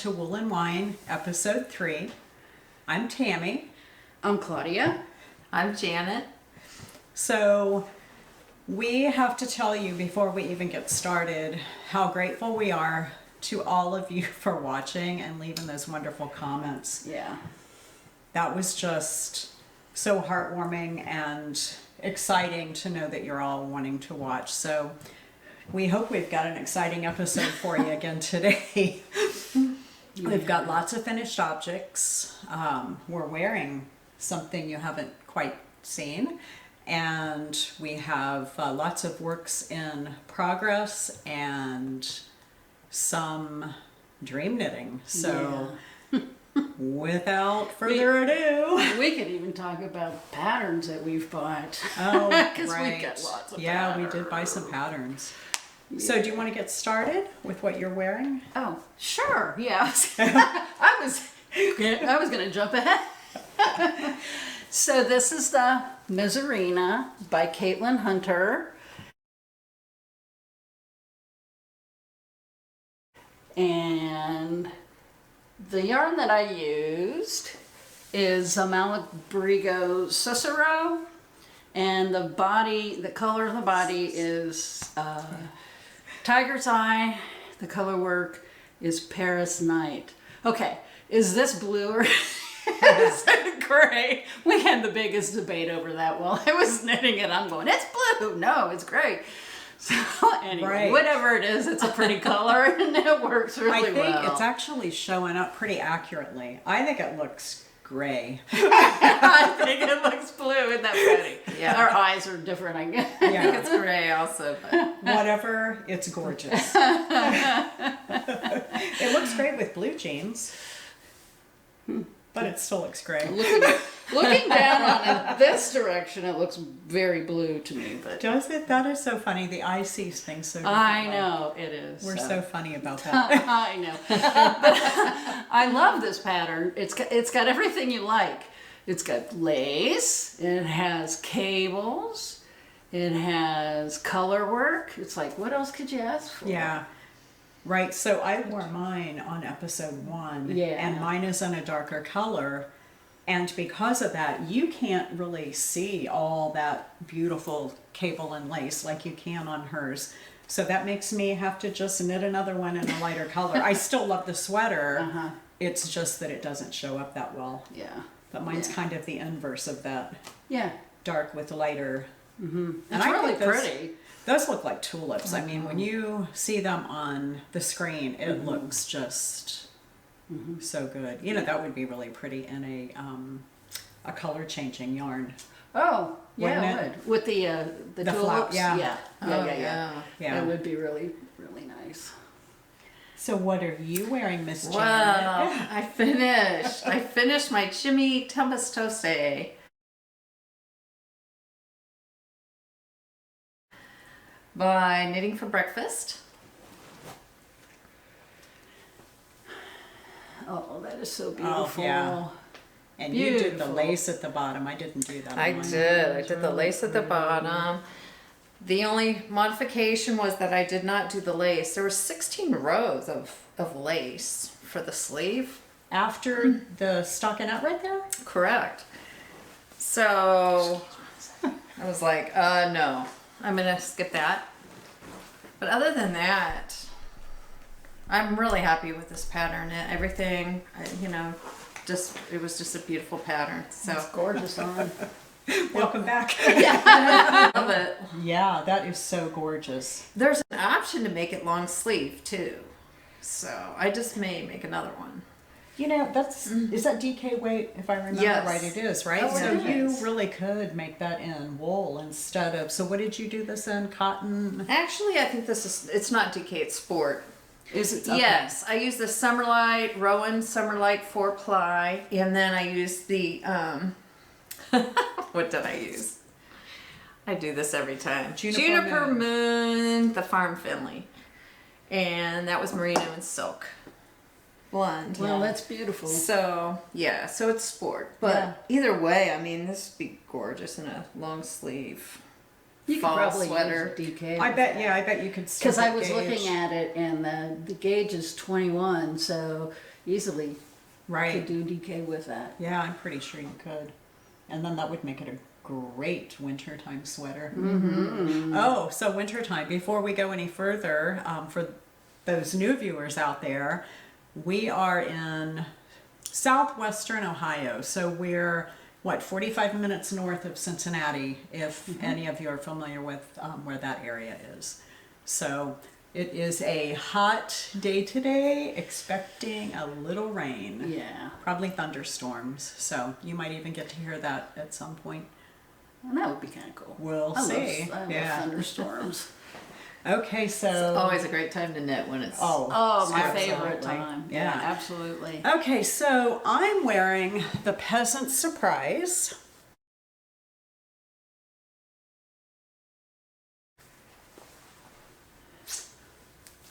to Wool and Wine, episode 3. I'm Tammi. I'm Claudia. I'm Janet. So we have to tell you before we even get started how grateful we are to all of you for watching and leaving those wonderful comments. Yeah. That was just so heartwarming and exciting to know that you're all wanting to watch. So we hope we've got an exciting episode for you again today. We've got lots of finished objects. We're wearing something you haven't quite seen. And we have lots of works in progress and some dream knitting. So without further ado, We could even talk about patterns that we've bought. oh, Because right. we've got lots of we did buy some patterns. So do you want to get started with what you're wearing? Oh, sure. Yeah. I was going to jump ahead. So this is the Mizzurina by Caitlin Hunter. And the yarn that I used is a Malabrigo Cicero, and the color of the body is Tiger's Eye. The color work is Paris Night. Okay, is this blue or is it gray? We had the biggest debate over that while I was knitting it. I'm going, it's blue. No, it's gray. So anyway, Right. whatever it is, it's a pretty color and it works really I think well. it's actually showing up pretty accurately. I think it looks gray. I think it looks blue. Isn't that pretty? Yeah. Our eyes are different, I guess. I think it's gray also, but Whatever, it's gorgeous. It looks great with blue jeans, but it still looks great. Looking down on it this direction, it looks very blue to me. But Does it? That is so funny. The eye sees things so differently. I know it is. We're so funny about that. I know. But I love this pattern. It's got everything you like. It's got lace. It has cables. It has color work. It's like, what else could you ask for? Yeah. Right. So I wore mine on episode 1. Yeah. And mine is in a darker color. And because of that, you can't really see all that beautiful cable and lace like you can on hers. So that makes me have to just knit another one in a lighter color. I still love the sweater. Uh-huh. It's just that it doesn't show up that well. Yeah. But mine's kind of the inverse of that. Yeah. Dark with lighter. Mm-hmm. And It's I really think those- pretty. Those look like tulips. I mean, when you see them on the screen, it looks just so good. You know, that would be really pretty in a color changing yarn. Oh, yeah, Wouldn't it it? would. With the The tulips. flowers, yeah. Yeah. Oh, Yeah. Yeah. That would be really, really nice. So what are you wearing, Miss Janet? well, I finished my Jimmy Tempestose. By Knitting for Breakfast. Oh, that is so beautiful. yeah. And you did the Beautiful. lace at the bottom. I didn't do that. I on mine. did. I did the lace at the bottom. The only modification was that I did not do the lace. There were 16 rows of lace for the sleeve. After the stockinette right there? Correct. So I was like, no, I'm gonna skip that. But other than that, I'm really happy with this pattern and everything. It was just a beautiful pattern. So It's gorgeous on. Welcome back. I love it. Yeah, that is so gorgeous. There's an option to make it long sleeve too. So I just may make another one. You know, is that DK weight, if I remember Yes. right? It is, right? Oh, so it you is. really could make that in wool instead of, so what did you do this in? Cotton? Actually, I think it's not DK, it's Sport. Is it? Okay. Yes, I use the Summerlight, Rowan Summerlight 4-ply, and then I use the, what did I use? I do this every time. Juniper Moon, the Farm Finley. And that was merino and silk. Blonde. Well, that's beautiful. So, yeah, so it's Sport. But either way, I mean, this would be gorgeous in a long sleeve You could fall probably sweater. use DK. I bet you could still Because I get was gauge. looking at it, and the gauge is 21, so easily Right. could do DK with that. Yeah, I'm pretty sure you could. And then that would make it a great wintertime sweater. Oh, so wintertime. Before we go any further, for those new viewers out there, we are in southwestern Ohio. So we're, 45 minutes north of Cincinnati, if any of you are familiar with where that area is. So it is a hot day today, expecting a little rain. Yeah. Probably thunderstorms. So you might even get to hear that at some point. And that would be kind of cool. We'll see. I love Yeah. thunderstorms. Okay, It's so always a great time to knit when it's. Oh, my absolutely. favorite time. Yeah. Absolutely. Okay, so I'm wearing the Peasant Surprise.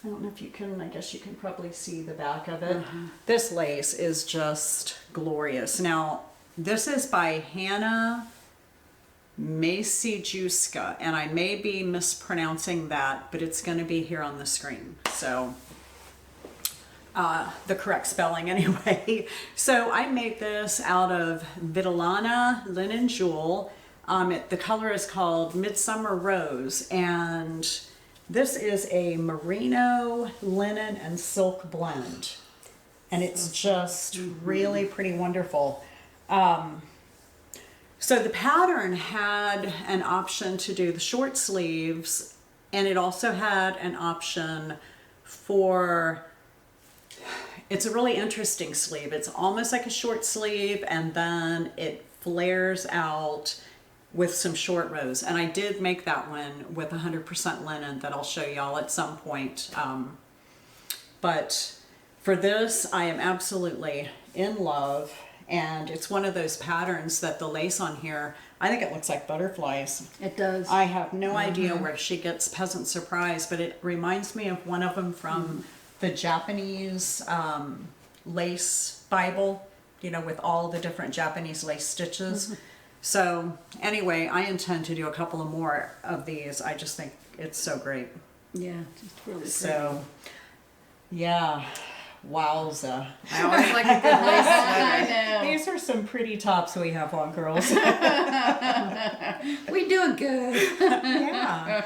I don't know if you can, I guess you can probably see the back of it. This lace is just glorious. Now, this is by Hannah Maciejewska, and I may be mispronouncing that, but it's going to be here on the screen. So, the correct spelling anyway. So I made this out of Vidalana linen jewel. The color is called Midsummer Rose, and this is a merino, linen, and silk blend. And it's just really pretty wonderful. So the pattern had an option to do the short sleeves, and it also had an option for, it's a really interesting sleeve. It's almost like a short sleeve, and then it flares out with some short rows. And I did make that one with 100% linen that I'll show y'all at some point. But for this, I am absolutely in love. And it's one of those patterns that the lace on here, I think it looks like butterflies. It does. I have no idea where she gets Peasant Surprise, but it reminds me of one of them from the Japanese lace Bible, you know, with all the different Japanese lace stitches. So anyway, I intend to do a couple of more of these. I just think it's so great. Yeah, just really pretty. So, yeah. Wowza. I always like a good lace sweater. I know. These are some pretty tops we have on, girls. We doing good. Yeah.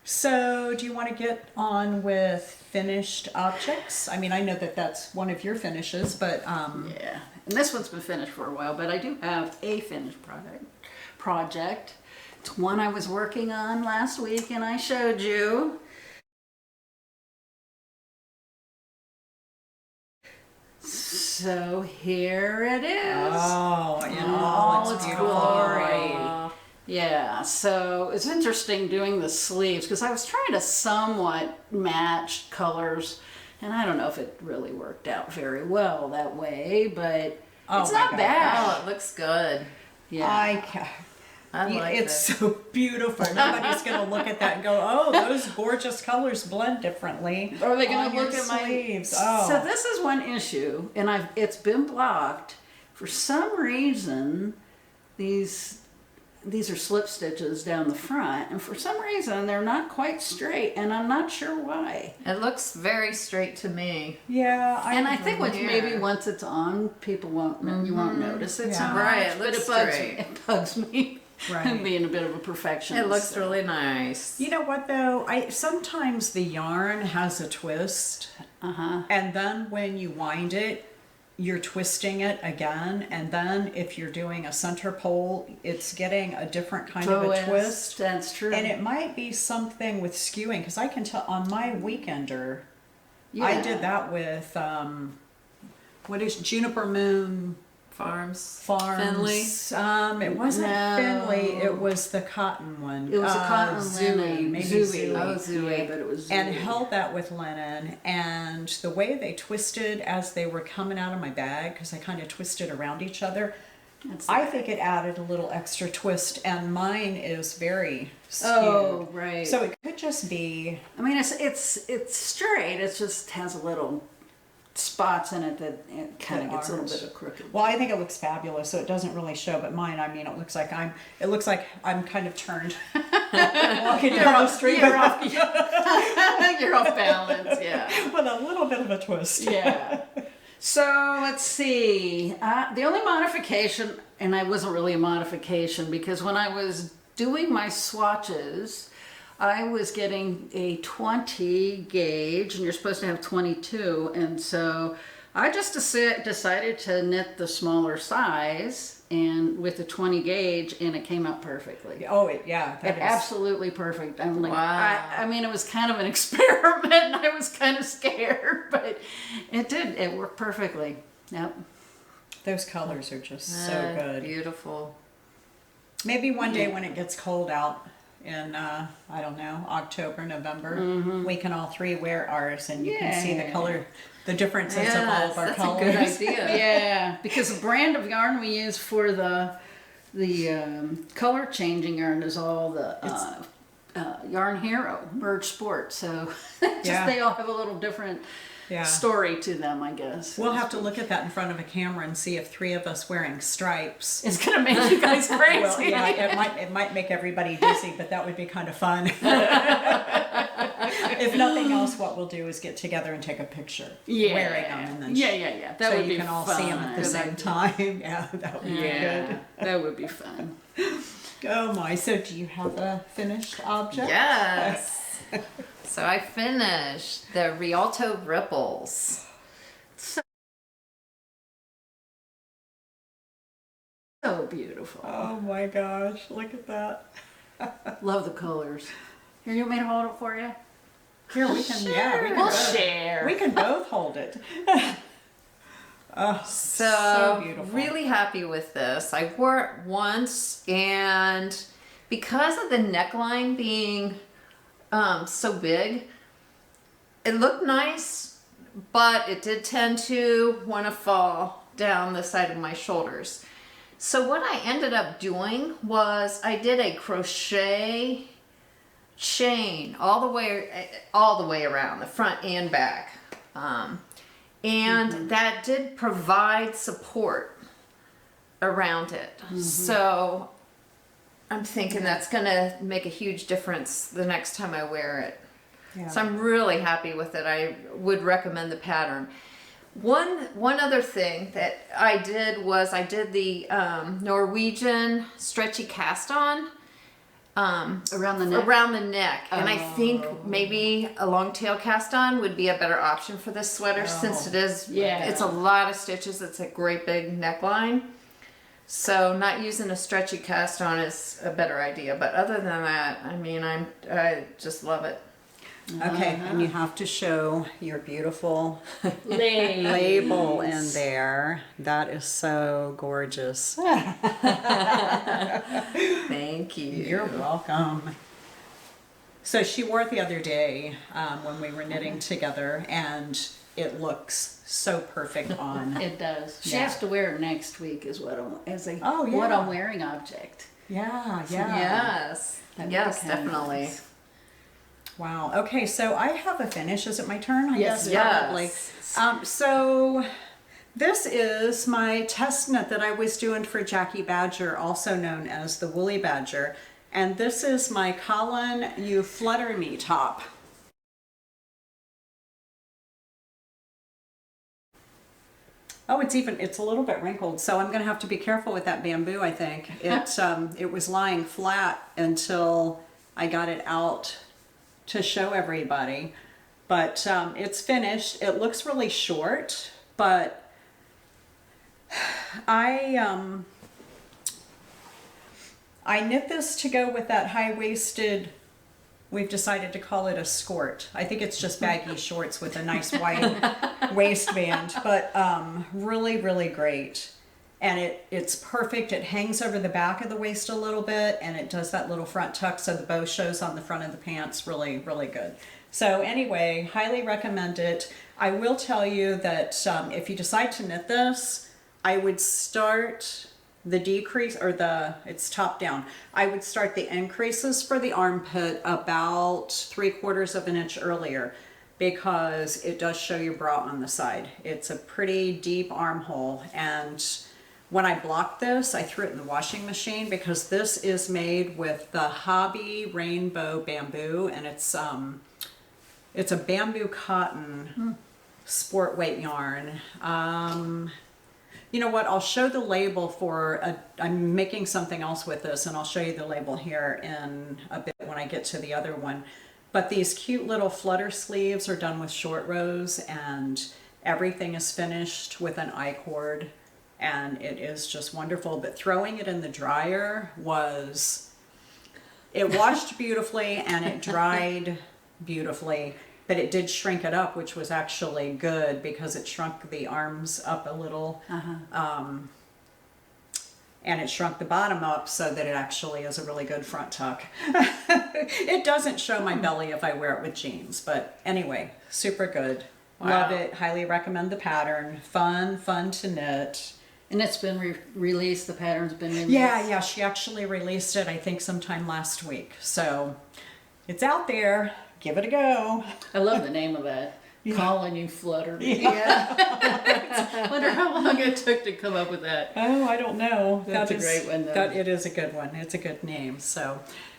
So, do you want to get on with finished objects? I mean, I know that that's one of your finishes, but Yeah, and this one's been finished for a while, but I do have a finished project. It's one I was working on last week, and I showed you. So here it is. oh, in all all its its beautiful glory. glory. Yeah, so it's interesting doing the sleeves because I was trying to somewhat match colors, and I don't know if it really worked out very well that way, but Oh it's my not God. bad. Oh, it looks good. Yeah. I like It's it. so beautiful. Nobody's going to look at that and go, oh, those gorgeous colors blend differently. Are they going on to your look at my sleeves? Oh. So this is one issue, and it's been blocked for some reason. These are slip stitches down the front, and for some reason they're not quite straight, and I'm not sure why. It looks very straight to me. Yeah, I think once here. maybe once it's on, people won't you won't notice it so Yeah. much. Right, it but looks it bugs straight. me. It bugs me. Right. Being a bit of a perfectionist. It looks so. really nice. You know what though? Sometimes the yarn has a twist, and then when you wind it, you're twisting it again, and then if you're doing a center pole, it's getting a different kind of a twist. That's true. And it might be something with skewing, because I can tell on my weekender, I Yeah. did that with what is Juniper Moon Farms. Farms. Finley. It wasn't No. Finley. It was the cotton one. It was a cotton Zooey, linen. maybe Zooey. Zooey. Oh, Zooey, but it was Zooey. And held that with linen, and the way they twisted as they were coming out of my bag, because I kind of twisted around each other, That's I think it added a little extra twist, and mine is very skewed. Oh, right. So it could just be, I mean, it's straight. It just has a little spots in it that it kind of That gets a little aren't. bit of crooked. well, I think it looks fabulous, so it doesn't really show, but mine, I mean, it looks like I'm kind of turned walking down the street You're off, you're off balance. Yeah. with a little bit of a twist. Yeah. So let's see. The only modification, and I wasn't really a modification because when I was doing my swatches, I was getting a 20 gauge, and you're supposed to have 22, and so I just decided to knit the smaller size and with the 20 gauge, and it came out perfectly. Oh, yeah. It absolutely perfect. I'm like, Wow. I mean, it was kind of an experiment, and I was kind of scared, but it did. It worked perfectly. Yep. Those colors are just so good. Beautiful. Maybe one day when it gets cold out in, I don't know, October, November, we can all three wear ours and you can see the color, the differences of all of our that's colors. a good idea. Yeah, because the brand of yarn we use for the color changing yarn is all the Yarn Hero Birch Sport. So just they all have a little different story to them, I guess. We'll have to look at that in front of a camera and see if three of us wearing stripes. It's gonna make you guys crazy. Well, yeah, it might make everybody dizzy, but that would be kind of fun. If nothing else, what we'll do is get together and take a picture wearing them, and then yeah. That so would you be can all fun. see them at the same time. Yeah, that would be good. That would be fun. Oh my! So do you have a finished object? Yes. So I finished the Rialto Ripples. So beautiful. Oh my gosh! Look at that. Love the colors. Here, you want me to hold it for you? Here we can. Yeah, we can. We'll both, share. we can both hold it. Oh, So beautiful. really happy with this. I wore it once, and because of the neckline being so big, it looked nice, but it did tend to want to fall down the side of my shoulders. So what I ended up doing was I did a crochet chain all the way around the front and back. And that did provide support around it. So I'm thinking that's gonna make a huge difference the next time I wear it. Yeah. So I'm really happy with it. I would recommend the pattern. One other thing that I did was I did the Norwegian stretchy cast on. Around the neck? Around the neck. And I think maybe a long tail cast on would be a better option for this sweater since it is, it's a lot of stitches. It's a great big neckline. So not using a stretchy cast on is a better idea. But other than that, I mean, I just love it. Okay, and you have to show your beautiful Label. label in there. That is so gorgeous. Thank you. You're welcome. So she wore it the other day when we were knitting together, and it looks so perfect on. It does. She Yeah. has to wear it next week is what Oh, yeah. what I'm wearing object. Yeah, yeah. Yes. That would Yes, be kinda definitely. nice. Wow. Okay, so I have a finish. Is it my turn? I Yes, guess yes. probably. So this is my test knit that I was doing for Jacki Badger, also known as the Woolly Badger. And this is my Colin You Flutter Me top. Oh, it's a little bit wrinkled, so I'm gonna have to be careful with that bamboo, I think. It was lying flat until I got it out to show everybody. But it's finished. It looks really short, but I knit this to go with that high-waisted, we've decided to call it a skirt. I think it's just baggy shorts with a nice wide waistband, but really, really great. And it's perfect. It hangs over the back of the waist a little bit, and it does that little front tuck so the bow shows on the front of the pants. Really, really good. So anyway, highly recommend it. I will tell you that if you decide to knit this, I would start the decrease, or it's top down. I would start the increases for the armpit about 3/4 of an inch earlier, because it does show your bra on the side. It's a pretty deep armhole, and when I blocked this, I threw it in the washing machine because this is made with the Hobbii rainbow bamboo, and it's a bamboo cotton sport weight yarn. You know what? I'll show the label for I'm making something else with this, and I'll show you the label here in a bit when I get to the other one. But these cute little flutter sleeves are done with short rows, and everything is finished with an I-cord, and it is just wonderful. But throwing it in the dryer it washed beautifully and it dried beautifully. But it did shrink it up, which was actually good because it shrunk the arms up a little. And it shrunk the bottom up so that it actually is a really good front tuck. It doesn't show my belly if I wear it with jeans. But anyway, super good. Wow. Love it. Highly recommend the pattern. Fun to knit. And it's been released, the pattern's been released? Yeah, she actually released it, I think, sometime last week. So it's out there. Give it a go. I love the name of that. Colin, you Flutter Me. Yeah. Wonder how long it took to come up with that. Oh, I don't know. That's a great one, though. It is a good one. It's a good name. So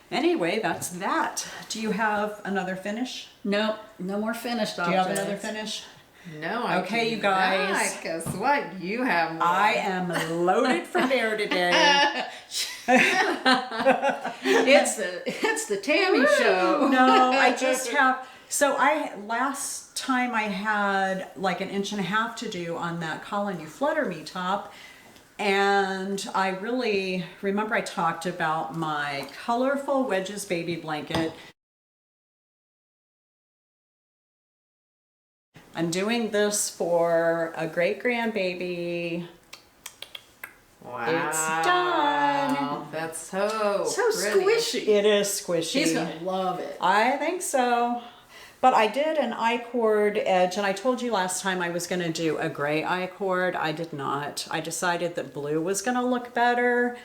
anyway, that's that. Do you have another finish? Nope, no more finished Do you have objects. another finish? No, I Okay, do you guys. not. Guess what? You have more. I am loaded for bear today. It's the Tammi show. No, I just have. So last time I had like an inch and a half to do on that Colin, you Flutter Me top. And I really remember I talked about my colorful Wedges baby blanket. I'm doing this for a great grandbaby. Wow. It's done. That's so pretty. squishy. It is squishy. She's gonna love it. I think so. But I did an I-cord edge, and I told you last time I was going to do a gray I-cord. I did not. I decided that blue was going to look better.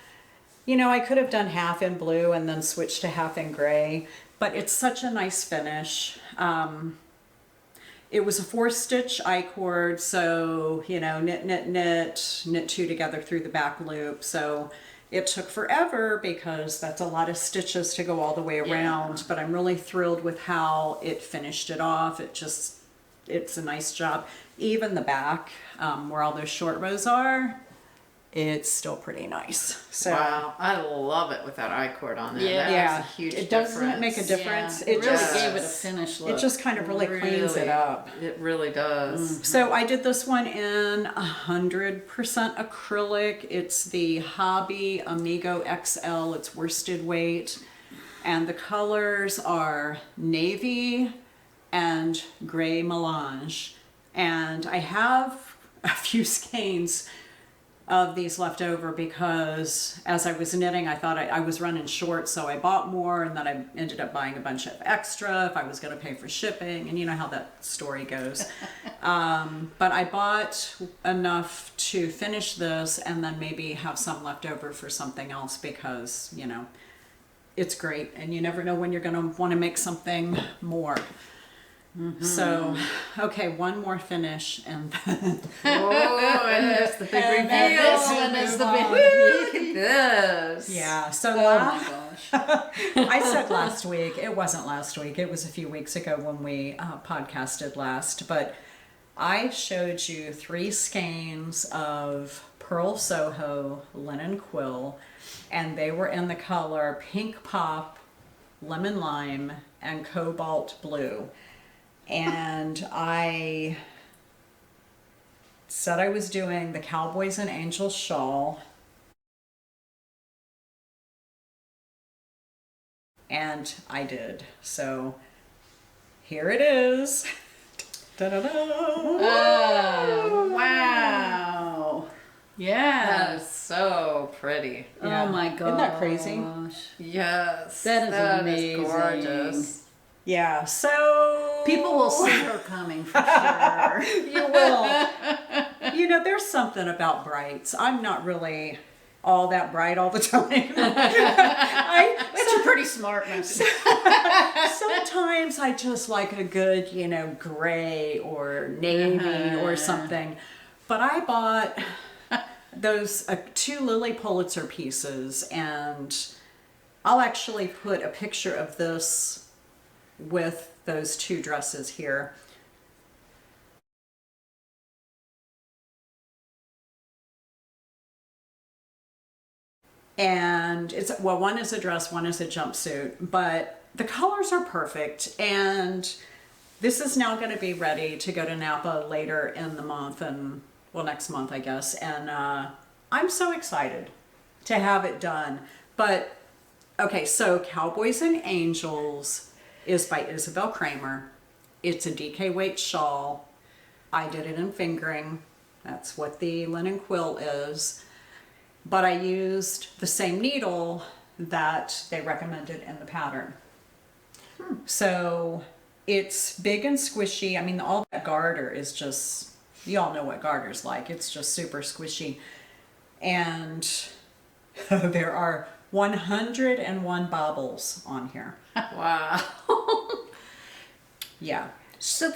You know, I could have done half in blue and then switched to half in gray, but it's such a nice finish. It was a 4-stitch I-cord, so, you know, knit 2 together through the back loop. So it took forever because that's a lot of stitches to go all the way around, but I'm really thrilled with how it finished it off. It's a nice job. Even the back, where all those short rows are, it's still pretty nice. So Wow, I love it with that I-cord on there. Yeah. That makes a huge it difference. doesn't make a difference. Yeah, it really just gave it a finish look. it just kind of really cleans it up. It really does. So I did this one in 100% acrylic. It's the Hobbii Amigo XL. It's worsted weight. And the colors are navy and gray melange. And I have a few skeins of these left over because as I was knitting, I thought I was running short, so I bought more, and then I ended up buying a bunch of extra if I was going to pay for shipping, and you know how that story goes. But I bought enough to finish this and then maybe have some left over for something else because, you know, it's great, and you never know when you're going to want to make something more. So, okay, one more finish, and then Oh, and there's the big And then reveal. this one is is the the big- Look at this. yeah. So Oh my gosh. I said last week. It wasn't last week. It was a few weeks ago when we podcasted last. But I showed you 3 skeins of Purl Soho linen quill, and they were in the color pink pop, lemon lime, and cobalt blue. And I said I was doing the Cowboys and Angels shawl. And I did. So here it is. Da-da-da. Oh, wow. Yeah. That is so pretty. Yeah. Oh my gosh. Isn't that crazy? Yes. That is amazing. Gorgeous. Yeah, so People will see her coming for sure. you will. You know, there's something about brights. I'm not really all that bright all the time. But you're pretty smart, Nancy. Sometimes I just like a good, you know, gray or navy or something. But I bought those 2 Lily Pulitzer pieces, and I'll actually put a picture of this with those 2 dresses here. And one is a dress, one is a jumpsuit, but the colors are perfect. And this is now going to be ready to go to Napa later in the month next month, I guess. And I'm so excited to have it done. But okay, so Cowboys and Angels is by Isabell Kraemer. It's a DK weight shawl. I did it in fingering. That's what the linen quill is. But I used the same needle that they recommended in the pattern. So it's big and squishy. I mean, all that garter is just, you all know what garter's like. It's just super squishy. And there are 101 bobbles on here. Wow. Yeah. So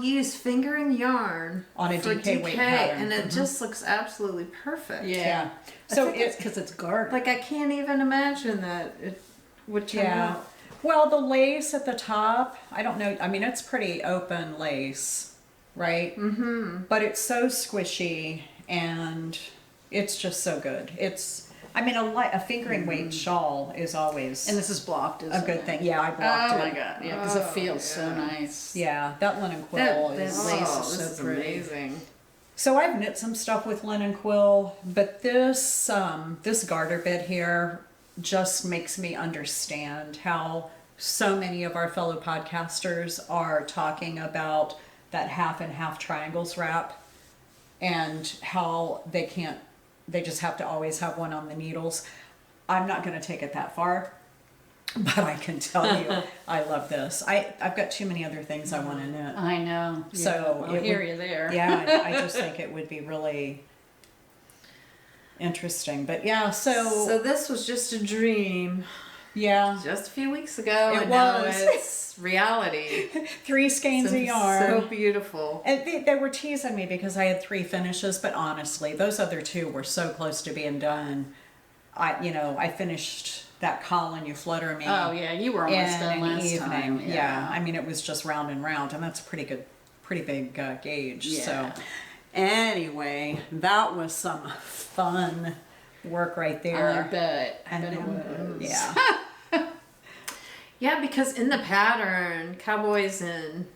you use fingering yarn On a for DK weight pattern. and it just looks absolutely perfect. Yeah. So it's because it's garter. Like I can't even imagine that it would turn out. Well, the lace at the top, I don't know. I mean, it's pretty open lace, right? Mm-hmm. But it's so squishy and it's just so good. I mean, a fingering weight shawl is always And this is blocked, isn't a good it? thing. Yeah, I blocked Oh it. my god, yeah, because it feels so nice. Yeah, that linen quill That is lace This is so is pretty. amazing. So I've knit some stuff with linen quill, but this garter bit here just makes me understand how so many of our fellow podcasters are talking about that half and half triangles wrap and how they just have to always have one on the needles. I'm not going to take it that far, but I can tell you I love this. I've got too many other things I want to knit. I know. So I hear you there. Yeah, I just think it would be really interesting. But yeah, So this was just a dream yeah, just a few weeks ago, It and now was. it's reality. 3 skeins of So yarn. beautiful. And they were teasing me because I had 3 finishes, but honestly, those other 2 were so close to being done. I finished that Colin, You Flutter Me. Oh yeah, you were almost done in last an evening. time. Yeah, I mean it was just round and round, and that's a pretty big gauge. Yeah. So anyway, that was some fun work right there. I bet. And it was. Yeah. Yeah, because in the pattern, Cowboys and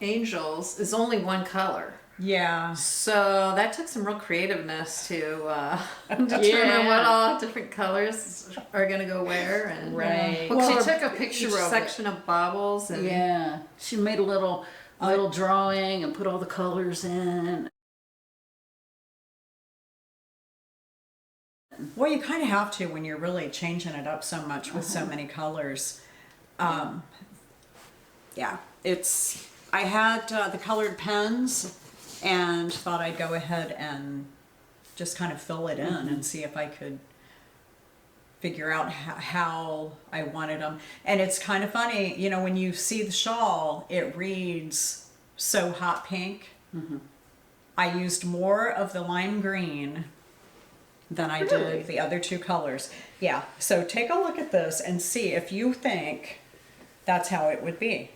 Angels is only one color. Yeah. So that took some real creativeness to determine what all different colors are going to go where. And Right. what Well, color she took a picture each of it. section of bobbles. And Yeah, she made a little drawing and put all the colors in. Well, you kind of have to when you're really changing it up so much with so many colors. Yeah, I had the colored pens and thought I'd go ahead and just kind of fill it in and see if I could figure out how I wanted them. And it's kind of funny, when you see the shawl, it reads so hot pink. I used more of the lime green than I did the other 2 colors. Yeah, so take a look at this and see if you think that's how it would be.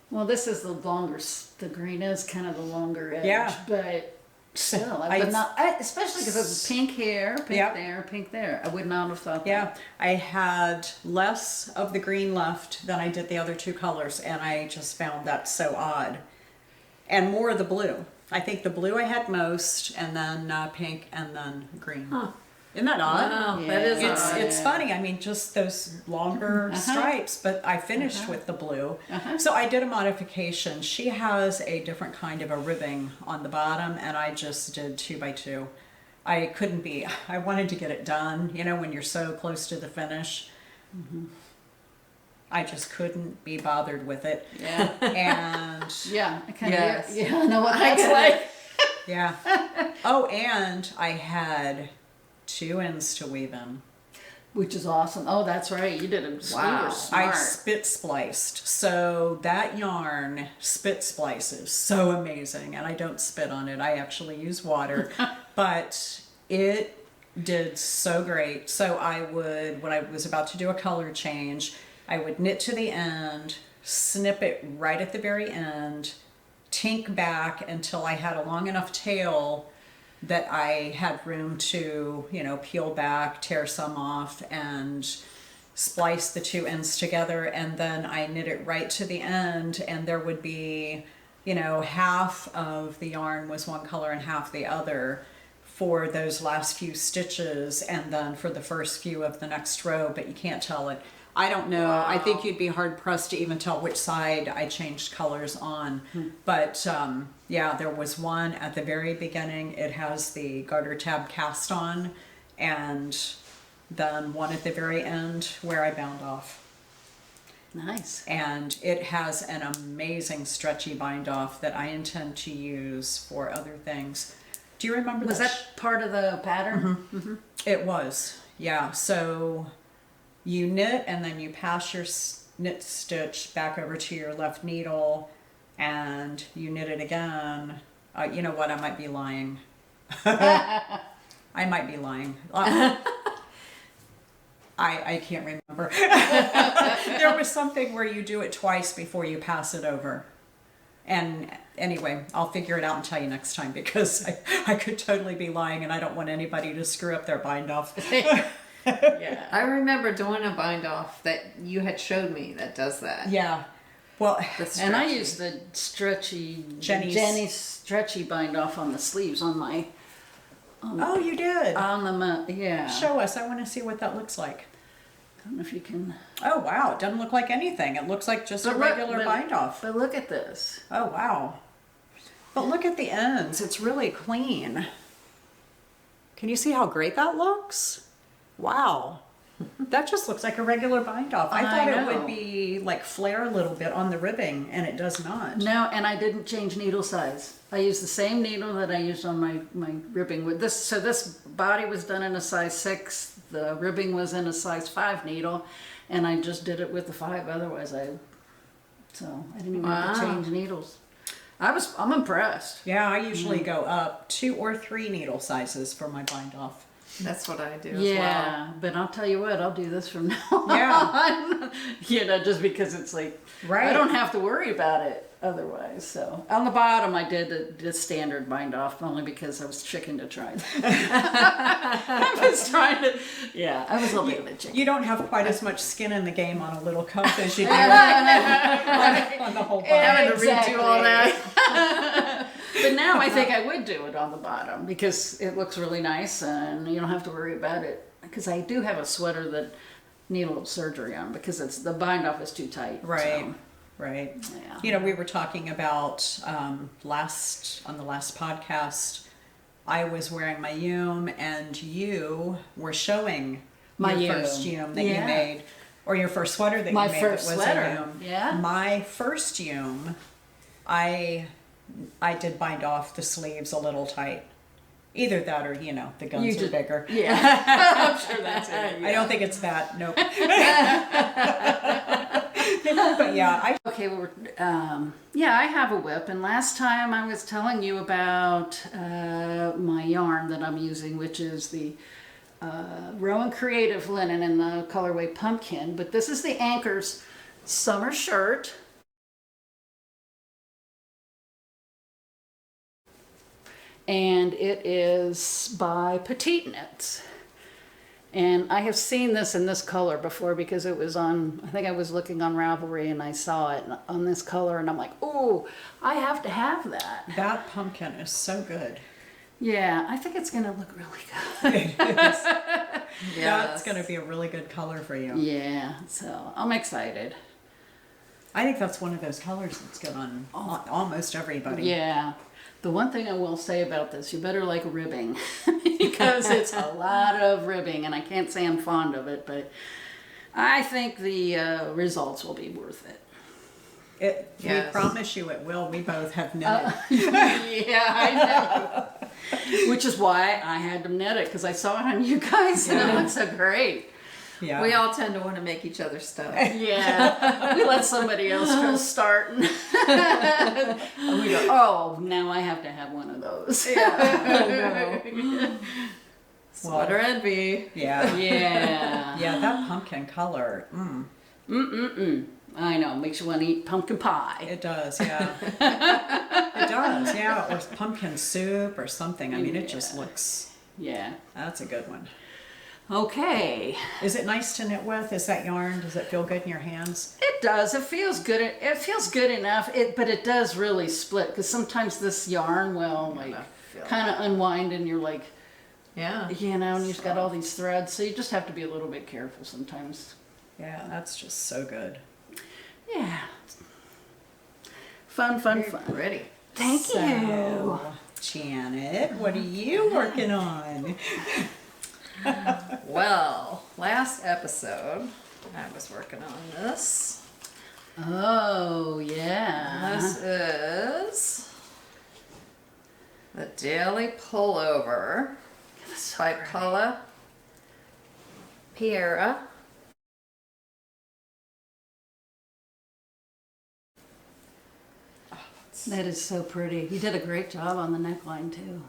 Well, this is the longer. The green is kind of the longer edge. Yeah. But still, I- especially because it's pink here, pink Yep. there, pink there. I would not have thought Yeah, that. I had less of the green left than I did the other 2 colors, and I just found that so odd. And more of the blue. I think the blue I had most, and then pink, and then green. Huh. Isn't that odd? Wow, Yeah. that is It's odd. it's funny. I mean, just those longer stripes, but I finished with the blue. So I did a modification. She has a different kind of a ribbing on the bottom, and I just did 2 by 2. I wanted to get it done, when you're so close to the finish. I just couldn't be bothered with it. Yeah. And Yeah, I kind of. Yes. Yeah, I know what I that's get like. yeah. Oh, and I had 2 ends to weave in. Which is awesome. Oh, that's right. You did it. Wow. You were smart. I spit spliced. So that yarn spit splices so amazing. And I don't spit on it. I actually use water. But it did so great. So when I was about to do a color change, I would knit to the end, snip it right at the very end, tink back until I had a long enough tail that I had room to, peel back, tear some off, and splice the two ends together, and then I knit it right to the end, and there would be, half of the yarn was one color and half the other for those last few stitches, and then for the first few of the next row, but you can't tell it. I don't know. Wow. I think you'd be hard pressed to even tell which side I changed colors on. But yeah, there was one at the very beginning. It has the garter tab cast on, and then one at the very end where I bound off. Nice. And it has an amazing stretchy bind off that I intend to use for other things. Do you remember Was that part of the pattern? Mm-hmm. It was, yeah. So you knit and then you pass your knit stitch back over to your left needle and you knit it again. You know what? I might be lying. I might be lying. I can't remember. There was something where you do it twice before you pass it over. And anyway, I'll figure it out and tell you next time, because I could totally be lying and I don't want anybody to screw up their bind off. Yeah. I remember doing a bind off that you had showed me that does that. Yeah. Well, And I use the Jenny's stretchy bind off on the sleeves on my. oh, you did. Yeah. Show us. I want to see what that looks like. I don't know if you can. Oh, wow. It doesn't look like anything. It looks like just a regular bind off. But look at this. Oh, wow. But look at the ends. It's really clean. Can you see how great that looks? Wow. That just looks like a regular bind off. I thought it would be like flare a little bit on the ribbing, and it does not. No, and I didn't change needle size. I used the same needle that I used on my ribbing with this. So this body was done in a size 6. The ribbing was in a size 5 needle, and I just did it with the 5. Otherwise, I didn't even have to change needles. I'm impressed. Yeah, I usually go up 2 or 3 needle sizes for my bind off. That's what I do as Yeah, well. but I'll tell you what, I'll do this from now Yeah. on. Just because it's like, Right. I don't have to worry about it otherwise. So on the bottom, I did the standard bind off only because I was chicken to try. I was trying to, I was a little bit chicken. You don't have quite as much skin in the game on a little cuff as you do on the whole body. Having to redo all that. But now I think I would do it on the bottom because it looks really nice and you don't have to worry about it. Because I do have a sweater that need a little surgery on because the bind off is too tight. Right. So, Right. yeah. We were talking about on the last podcast, I was wearing my yume and you were showing My your yume. first yume that you made, or your first sweater that My you made first that was sweater. a yume. Yeah. My first yume, I did bind off the sleeves a little tight. Either that or, the guns are bigger. Yeah. I'm sure that's it. I don't think it's that. Nope. But yeah, Okay, I have a whip, and last time I was telling you about my yarn that I'm using, which is the Rowan Creative linen in the colorway Pumpkin, but this is the Anchors summer shirt. And it is by Petite Knits. And I have seen this in this color before because it was on, I think I was looking on Ravelry and I saw it on this color and I'm like, oh, I have to have that. that pumpkin is so good. Yeah, I think it's going to look really good. That's going to be a really good color for you. Yeah, so I'm excited. I think that's one of those colors that's good on almost everybody. Yeah. The one thing I will say about this, you better like ribbing because it's a lot of ribbing and I can't say I'm fond of it, but I think the results will be worth it. We promise you it will. We both have knitted. Yeah, I know. Which is why I had to knit it because I saw it on you guys and it looked so great. Yeah. We all tend to want to make each other stuff. Yeah, we let somebody else start and we go, oh, now I have to have one of those. Sweater envy. Yeah. Yeah. Yeah, that pumpkin color. I know, makes you want to eat pumpkin pie. It does, yeah. It does, yeah. Or pumpkin soup or something. I mean, it just looks, Yeah. that's a good one. Okay. Is it nice to knit with? Is that yarn? Does it feel good in your hands? It does. It feels good. It feels good enough. But it does really split because sometimes this yarn will like kind of unwind and you're like, Yeah. you know, and you've got all these threads. So you just have to be a little bit careful sometimes. Yeah, that's just so good. Yeah. Fun. Ready. Thank you. So, Janet, what are you working on? Well, last episode, I was working on this. Oh, yeah. This is the Daily Pullover by Paula Piera. That is so pretty. You did a great job on the neckline, too.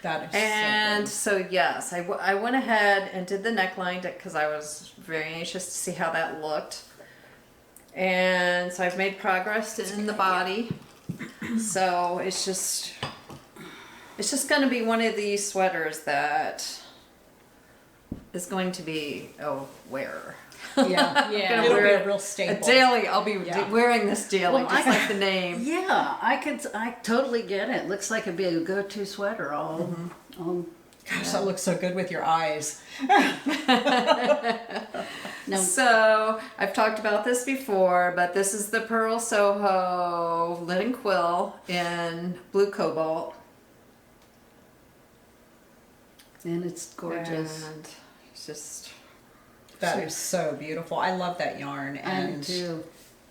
That is And so so, yes, I went ahead and did the neckline because I was very anxious to see how that looked. And so I've made progress in the body. So it's just going to be one of these sweaters that is going to be a wearer. good. Yeah, Yeah. It'll be wear a real A staple. daily, I'll be Yeah. wearing this daily, Well, just like the name. Yeah, I totally get it. Looks like it'd be a go-to sweater. All Gosh, that looks so good with your eyes. no, So I've talked about this before, but this is the Purl Soho linen quill in blue cobalt. and it's gorgeous. And it's just That is so beautiful. I love that yarn. And And too.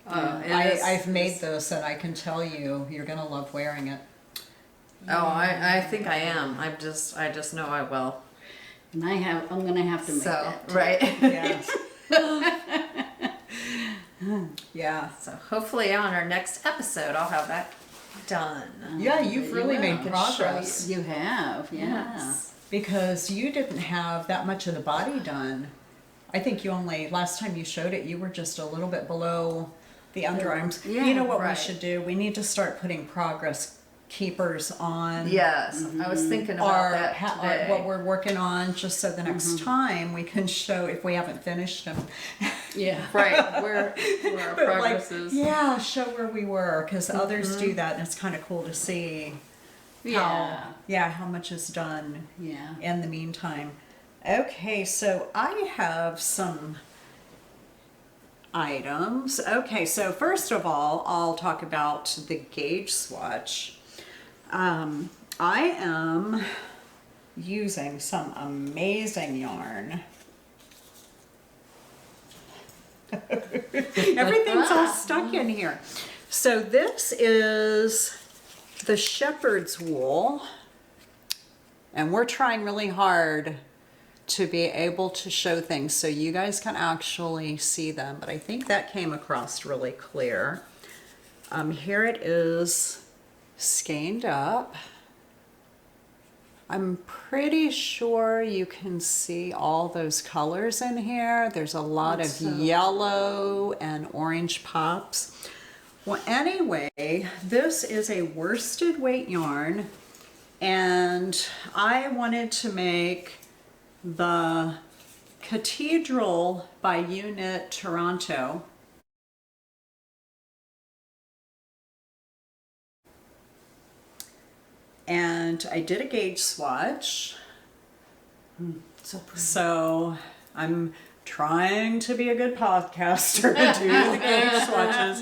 I've made this, and I can tell you, you're going to love wearing it. Oh, I think I am. I just know I will. And I'm gonna have to make So that. Too. right. Yeah. Yeah. So hopefully on our next episode I'll have that done. Yeah, you've You really will. made I can show progress. You have, yeah. Yes. Because you didn't have that much of the body done. I think last time you showed it, you were just a little bit below the underarms. Yeah, You know what right. we should do? We need to start putting progress keepers on Yes, I was thinking about that today. what we're working on, just so the next time we can show if we haven't finished them. Yeah. Right, where our But, progress is. yeah, show where we were, because others do that, and it's kind of cool to see how much is done Yeah. in the meantime. Okay, so I have some items. Okay, so first of all, I'll talk about the gauge swatch. I am using some amazing yarn. Everything's all stuck in here. So this is the shepherd's wool, and we're trying really hard to be able to show things so you guys can actually see them, but I think that came across really clear. Here it is skeined up. I'm pretty sure you can see all those colors in here. There's a lot of yellow and orange pops. Well, anyway, this is a worsted weight yarn, and I wanted to make the Catedral by Eweknit Toronto. And I did a gauge swatch. So pretty. So I'm trying to be a good podcaster and do the gauge swatches.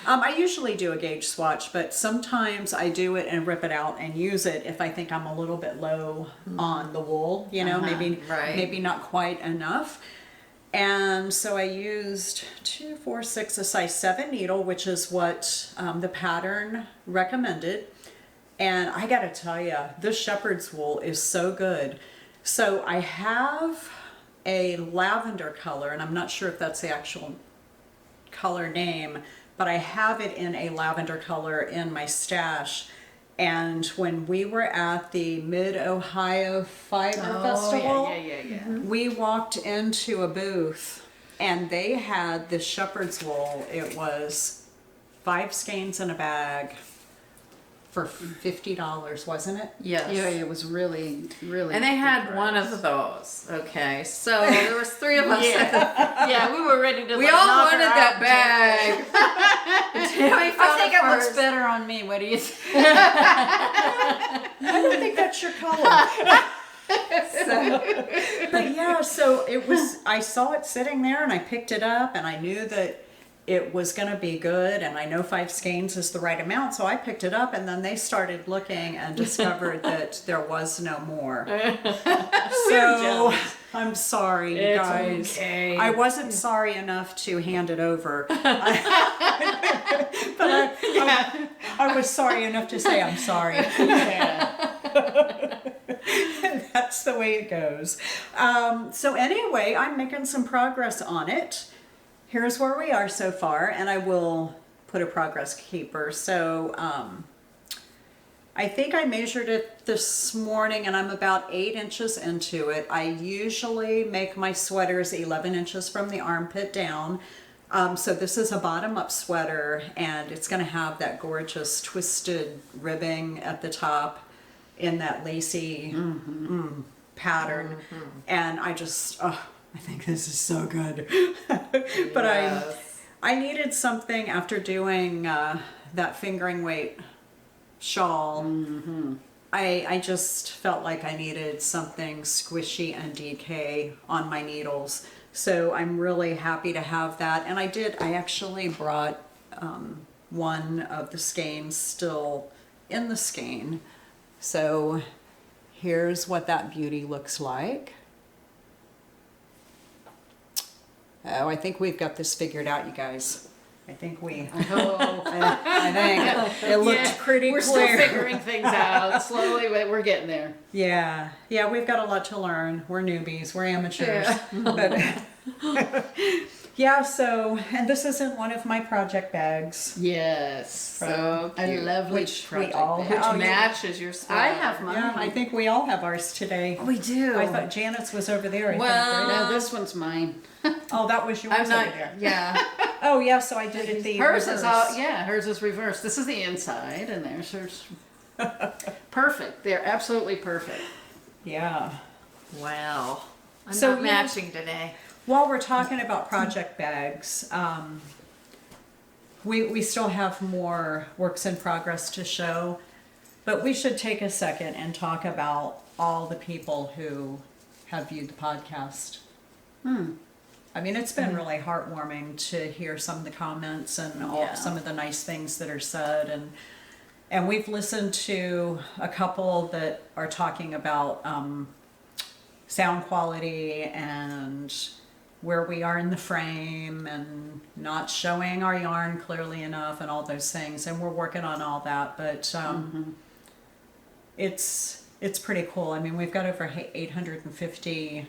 I usually do a gauge swatch, but sometimes I do it and rip it out and use it if I think I'm a little bit low on the wool, maybe not quite enough. And so I used 2, 4, 6, a size 7 needle, which is what the pattern recommended. And I gotta tell you, this shepherd's wool is so good. So I have a lavender color, and I'm not sure if that's the actual color name, but I have it in a lavender color in my stash. And when we were at the Mid-Ohio Fiber Festival, Yeah. we walked into a booth And they had the shepherd's wool. It was 5 skeins in a bag for $50, wasn't it? Yes. Yeah, it was really, really. And they good had price. one of those. Okay, so there was 3 of us. Yeah, we were ready to. We like, all knock her wanted out that and bag. Tammi I found think it looks first. better on me. What do you think? I don't think that's your color. But yeah, so it was, I saw it sitting there and I picked it up and I knew that it was going to be good, and I know 5 skeins is the right amount, so I picked it up, and then they started looking and discovered that there was no more. So jealous. I'm sorry, you It's guys. okay. I wasn't sorry enough to hand it over, but I was sorry enough to say I'm sorry. Yeah. That's the way it goes. So anyway, I'm making some progress on it. Here's where we are so far, and I will put a progress keeper. So I think I measured it this morning, and I'm about 8 inches into it. I usually make my sweaters 11 inches from the armpit down. So this is a bottom-up sweater, and it's going to have that gorgeous twisted ribbing at the top in that lacy pattern. And I just, I think this is so good. But Yes. I needed something after doing that fingering weight shawl. I just felt like I needed something squishy and DK on my needles. So I'm really happy to have that. And I actually brought one of the skeins still in the skein. So here's what that beauty looks like. Oh, I think we've got this figured out, you guys. I think we. I think it looked pretty We're clear. still figuring things out slowly, but we're getting there. Yeah, we've got a lot to learn. We're newbies. We're amateurs. Yeah. But yeah. So, and this isn't one of my project bags. Yes. So A cute. lovely Which we project all bag. have. Which Oh, yeah. matches your sweater. I have mine. Yeah, I think we all have ours today. We do. I thought Janet's was over there. I Well, think, No, this one's mine. right? Oh, that was yours I'm not. over there. Yeah. Oh, yeah. So I did it the Hers reverse. is all, yeah, hers is reversed. This is the inside, and there's hers. Perfect. They're absolutely perfect. Yeah. Well, I'm So, not you know- matching today. While we're talking about project bags, we still have more works in progress to show, but we should take a second and talk about all the people who have viewed the podcast. I mean, it's been really heartwarming to hear some of the comments and Yeah. some of the nice things that are said, and we've listened to a couple that are talking about sound quality and where we are in the frame and not showing our yarn clearly enough and all those things, and we're working on all that, but it's pretty cool. I mean, we've got over 850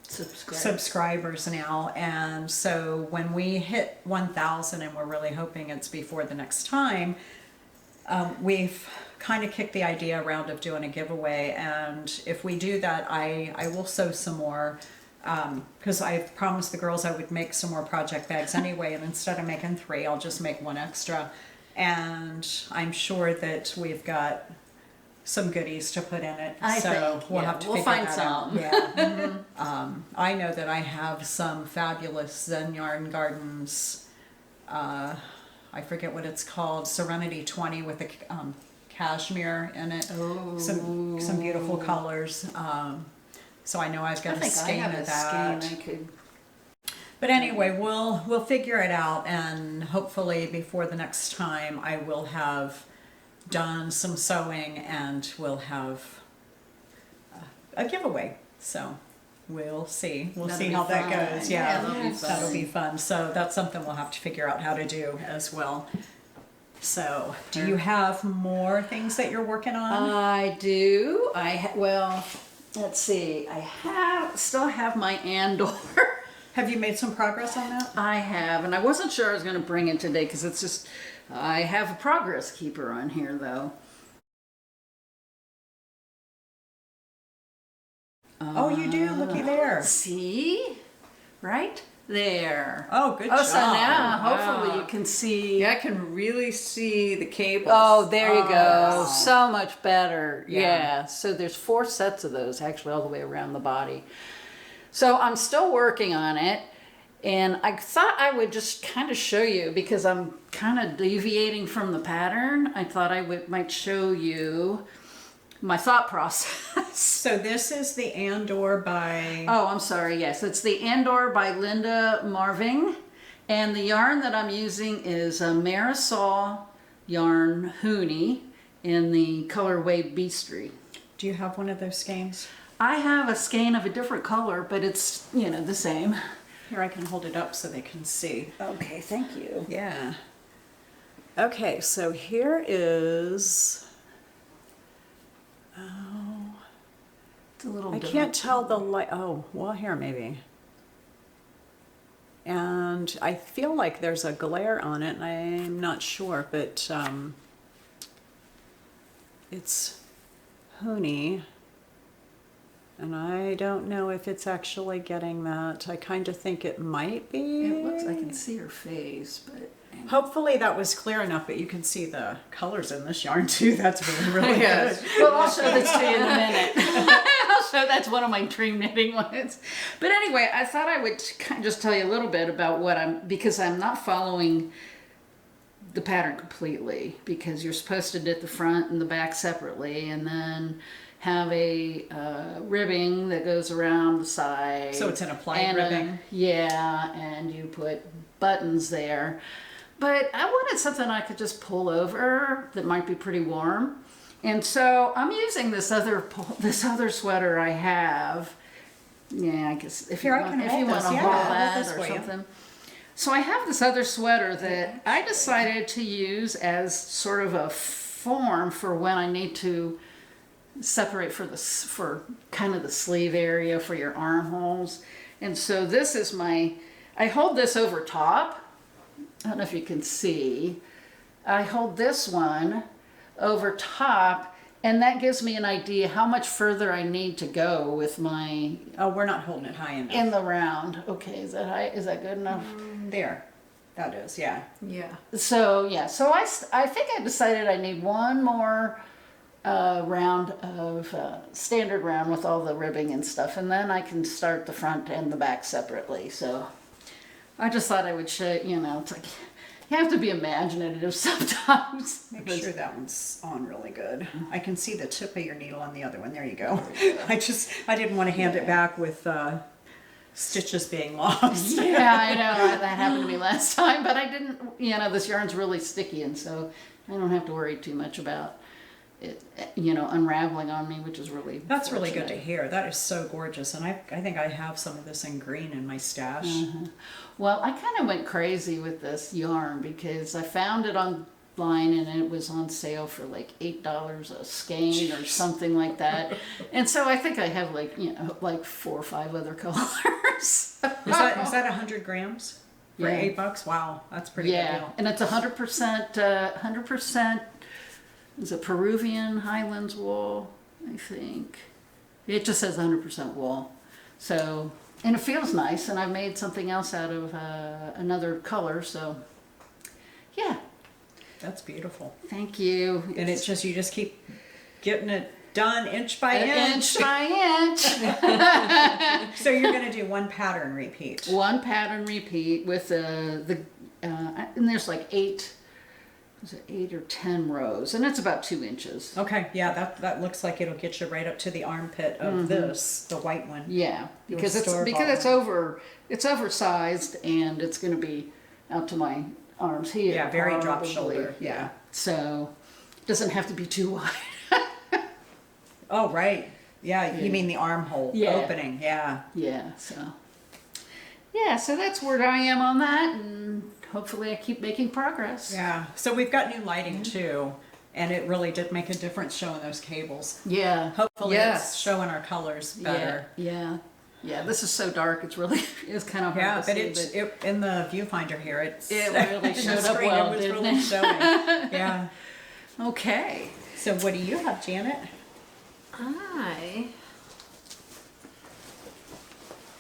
subscribers now, and so when we hit 1,000, and we're really hoping it's before the next time, we've kind of kicked the idea around of doing a giveaway, and if we do that, I will sew some more, because I promised the girls I would make some more project bags anyway, and instead of making 3, I'll just make 1 extra, and I'm sure that we've got some goodies to put in it. I so think, we'll yeah, have to we'll figure find that some. out. Yeah. I know that I have some fabulous Zen Yarn Gardens. I forget what it's called. Serenity 20 with the cashmere in it. Oh. Some beautiful colors. So I know I've got I a think I skein have of a that. skein I could. But anyway, we'll figure it out, and hopefully before the next time I will have done some sewing and we'll have a giveaway. So we'll see. We'll That'll see be how that fun. goes. Yeah, Yeah, that'll be fun. that'll be fun. So that's something we'll have to figure out how to do as well. So, do you have more things that you're working on? I do. Well, let's see. Still have my Andor. Have you made some progress on that? I have, and I wasn't sure I was going to bring it today because it's just, I have a progress keeper on here though. Oh, you do? Looky there. See? Right? There. Oh, good job. So now hopefully Wow. you can see. Yeah, I can really see the cables. Oh, there you go. wow. So much better. Yeah. Yeah. So there's 4 sets of those actually all the way around the body. So I'm still working on it. And I thought I would just kind of show you because I'm kind of deviating from the pattern. I thought might show you my thought process. So this is the Andor by... Oh, I'm sorry. Yes, it's the Andor by Linda Marving. And the yarn that I'm using is a Marisol yarn Hoonie in the colorway Beastry. Do you have one of those skeins? I have a skein of a different color, but it's, you know, the same. Here, I can hold it up so they can see. Okay, thank you. Yeah. Okay, so here is... Oh, It's a little I different. can't tell the light. Oh, well, here maybe. And I feel like there's a glare on it, and I'm not sure, but it's Hoonie. And I don't know if it's actually getting that. I kind of think it might be. It looks, I can see her face, but... Hopefully that was clear enough, but you can see the colors in this yarn too. That's really, really Yes. good. Well, I'll show this to you in a minute. I'll show that's one of my dream knitting ones. But anyway, I thought I would kind of just tell you a little bit about what because I'm not following the pattern completely, because you're supposed to knit the front and the back separately, and then have a ribbing that goes around the side. So it's an applied and ribbing? Yeah, and you put buttons there. But I wanted something I could just pull over that might be pretty warm. And so I'm using this other sweater I have. Yeah, I guess if Here, you I want, can if you hold want this. to Yeah, hold I'll hold that this or for you. something. So I have this other sweater that I decided to use as sort of a form for when I need to separate for kind of the sleeve area for your armholes. And so this is I hold this over top. I don't know if you can see. I hold this one over top, and that gives me an idea how much further I need to go with my Oh, we're not holding it high enough. in the round. Okay, is that high? Is that good enough? There. That is, yeah. Yeah. So yeah, so I think I decided I need one more round of standard round with all the ribbing and stuff, and then I can start the front and the back separately. So I just thought I would show, you know, it's like you have to be imaginative sometimes. Make sure that one's on really good. I can see the tip of your needle on the other one. There you go. I didn't want to hand it back with stitches being lost. Yeah, I know that happened to me last time, but I didn't. You know, this yarn's really sticky, and so I don't have to worry too much about it, you know, unraveling on me, which is really That's really good to fortunate. hear. That is so gorgeous. And I think I have some of this in green in my stash. Well, I kind of went crazy with this yarn because I found it online and it was on sale for like $8 a skein or something like that. And so I think I have like, you know, like 4 or 5 other colors. Is that 100 grams for Yeah. $8? Wow, that's a pretty good Yeah, deal. and it's 100%, is it Peruvian Highlands wool, I think. It just says 100% wool. So, and it feels nice, and I made something else out of another color, so yeah, That's beautiful. thank you. And it's just, you just keep getting it done inch by inch. Inch by inch. So you're going to do one pattern repeat. One pattern repeat with and there's like 8 or 10 rows, and it's about 2 inches. Okay, yeah, that looks like it'll get you right up to the armpit of this, the white one. Yeah, Your because store-bought it's oversized, and it's going to be out to my arms here. Yeah, very drop probably. shoulder, yeah. So it doesn't have to be too wide. Oh, right. Yeah, you mean the armhole Yeah. opening, yeah. Yeah, so that's where I am on that, and hopefully I keep making progress. Yeah, so we've got new lighting too, and it really did make a difference showing those cables. Yeah. Hopefully Yes. it's showing our colors better. Yeah. This is so dark. It's really it's kind of hard Yeah, to but see, it in the viewfinder here, It really in the showed up screen, well, it was didn't really it? showing. Yeah. Okay. So what do you have, Janet? I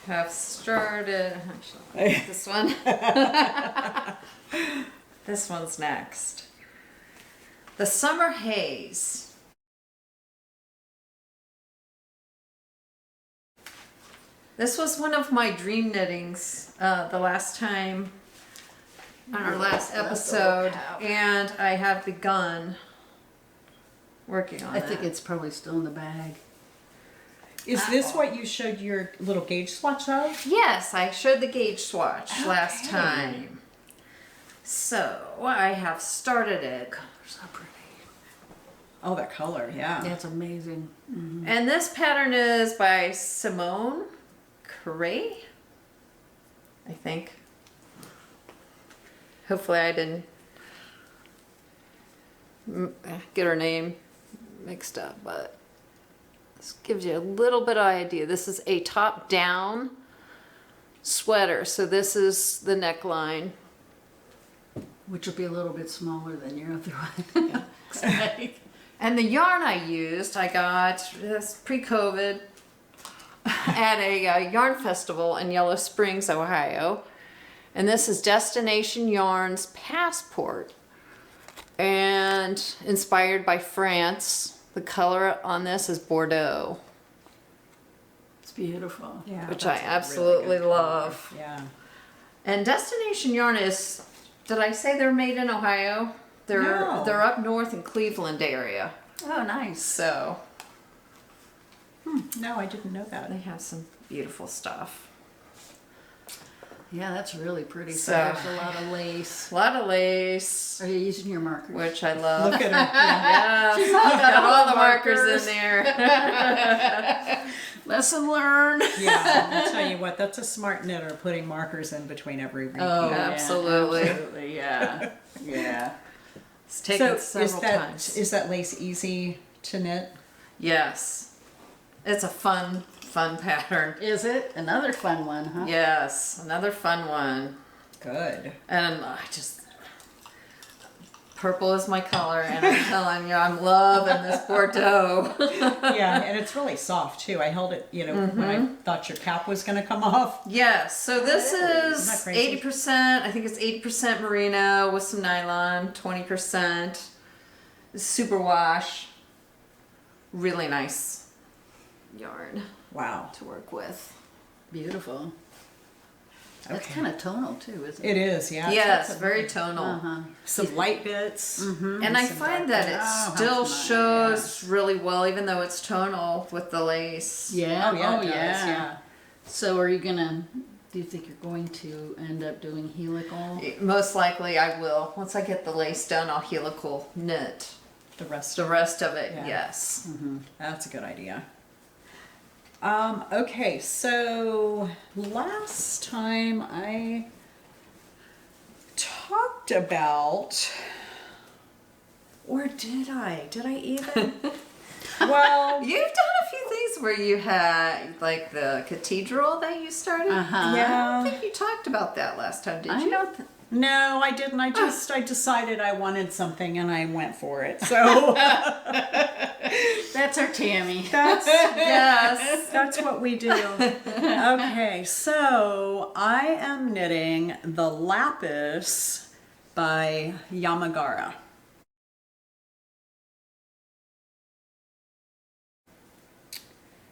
have started. Actually, this one. This one's next. The Summer Haze. This was one of my dream knittings the last time on our last episode, and I have begun working on it. I think it's probably still in the bag. Is this what you showed your little gauge swatch of? Yes, I showed the gauge swatch last Okay. time. So I have started it. Color's so pretty. Oh, that color, yeah. That's amazing. And this pattern is by Simone Cray, I think. Hopefully I didn't get her name mixed up, but this gives you a little bit of idea. This is a top-down sweater, so this is the neckline. Which will be a little bit smaller than your other one. Exciting. And the yarn I used, I got this pre-COVID at a yarn festival in Yellow Springs, Ohio. And this is Destination Yarns Passport. And inspired by France. The color on this is Bordeaux, It's beautiful. Yeah, which that's I a absolutely really good color. love. Yeah. And Destination Yarn is, did I say they're made in Ohio? No. They're up north in Cleveland area. Oh, nice. So No, I didn't know that. they have some beautiful stuff. Yeah, that's really pretty. So So- there's a lot of lace. A lot of lace, Are you using your markers? which I love. Look at her. Yeah. Yes, I've got all the markers in there. Lesson learned. Yeah, I'll tell you what, that's a smart knitter, putting markers in between every repeat. Oh, yeah, Absolutely. absolutely, yeah. Yeah. It's taken So is several that times. is that lace easy to knit? Yes. It's a fun pattern. Is it? Another fun one, huh? Yes, another fun one. Good. And I just, purple is my color, and I'm telling you, I'm loving this Bordeaux. Yeah, and it's really soft too. I held it, when I thought your cap was going to come off. Yes, so this Isn't is that crazy? 80%, I think it's 80% merino with some nylon, 20% super wash. Really nice yarn Wow. to work with. Beautiful. That's Okay. kind of tonal too, isn't it? It is, yeah. It's got Yes, some- very tonal. Uh-huh. Some light bits. And I Some find dark that bits. it Oh, still that's shows really well, even though it's tonal with the lace. Yeah. Oh, yeah, it does, yeah. yeah. So are you gonna? Do you think you're going to end up doing helical? Most likely I will. Once I get the lace done, I'll helical knit. The rest. The rest of it, Yeah. yes. That's a good idea. Okay, so last time I talked about, or did I? Did I even? Well, You've done a few things where you had, like the Catedral that you started. Uh-huh. I yeah. don't think you talked about that last time, did I you? don't. No, I didn't. I decided I wanted something and I went for it. So That's our Tammy. Yes. that's what we do. Okay, so I am knitting the Lapis by Yamagara.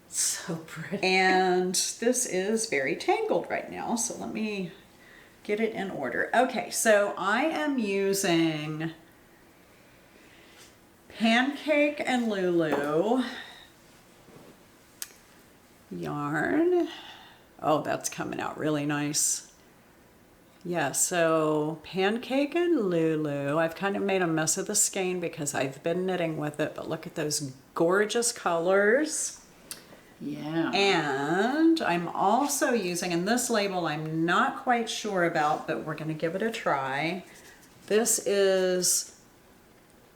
So pretty. And this is very tangled right now, so let me get it in order. Okay, so I am using Pancake and Lulu yarn. Oh, that's coming out really nice. Yeah, so Pancake and Lulu. I've kind of made a mess of the skein because I've been knitting with it, but look at those gorgeous colors. Yeah. Mm-hmm. And I'm also using, and this label I'm not quite sure about, but we're going to give it a try. This is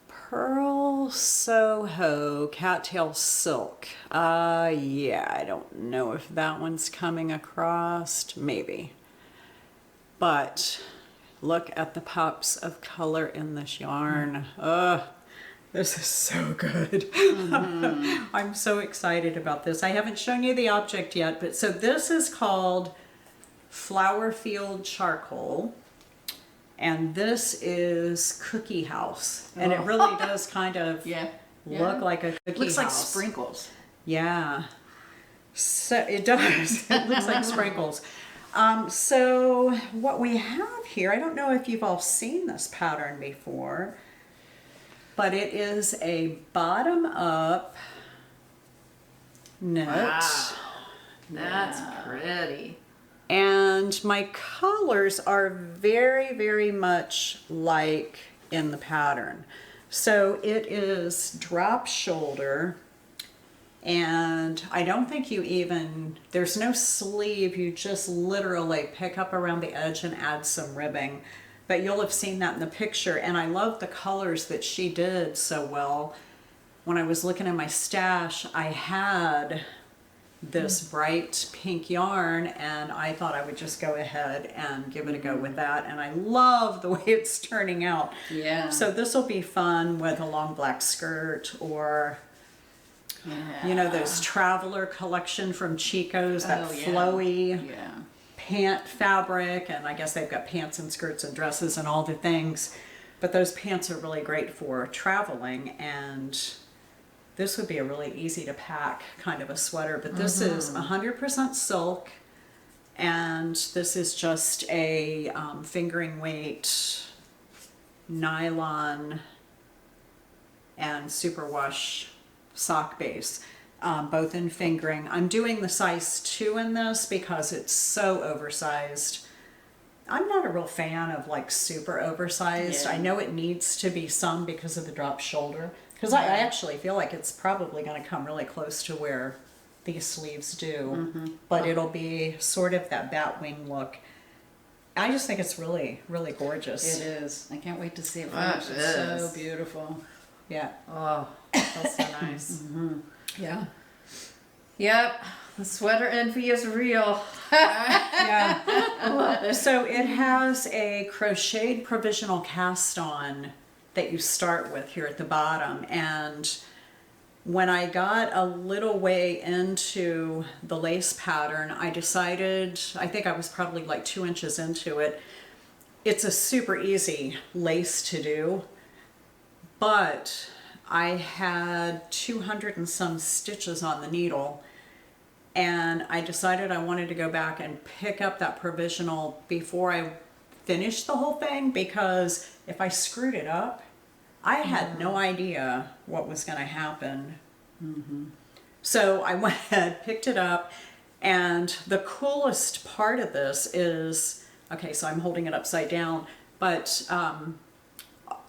Purl Soho Cattail Silk. Yeah, I don't know if that one's coming across. Maybe. But look at the pops of color in this yarn. This is so good. I'm so excited about this. I haven't shown you the object yet, but so this is called Flower Field Charcoal. And this is Cookie House. And it really does kind of look like a cookie Looks house. like sprinkles. Yeah. So it does. It looks like sprinkles. So what we have here, I don't know if you've all seen this pattern before, but it is a bottom-up knit. Wow. That's pretty. And my colors are very, very much like in the pattern. So it is drop shoulder, and I don't think you even, there's no sleeve, you just literally pick up around the edge and add some ribbing. But you'll have seen that in the picture, and I love the colors that she did so well. When I was looking in my stash, I had this bright pink yarn, and I thought I would just go ahead and give it a go with that, and I love the way it's turning out. Yeah. So this will be fun with a long black skirt, or you know, those Traveler collection from Chico's, that flowy pant fabric, and I guess they've got pants and skirts and dresses and all the things, but those pants are really great for traveling, and this would be a really easy to pack kind of a sweater. But this is 100% silk, and this is just a fingering weight nylon and superwash sock base, both in fingering. I'm doing the size 2 in this because it's so oversized. I'm not a real fan of like super oversized. I know it needs to be some because of the drop shoulder. Because I actually feel like it's probably going to come really close to where these sleeves do. But it'll be sort of that bat wing look. I just think it's really, really gorgeous. It is. I can't wait to see it That finish. It's so is. beautiful. Yeah. Oh, that's so nice. Yeah. Yep, the sweater envy is real. Yeah. So it has a crocheted provisional cast on that you start with here at the bottom, and when I got a little way into the lace pattern, I decided, I think I was probably like 2 inches into it, it's a super easy lace to do, but I had 200 and some stitches on the needle, and I decided I wanted to go back and pick up that provisional before I finished the whole thing, because if I screwed it up, I had no idea what was going to happen. So I went ahead, picked it up, and the coolest part of this is, okay, so I'm holding it upside down, but on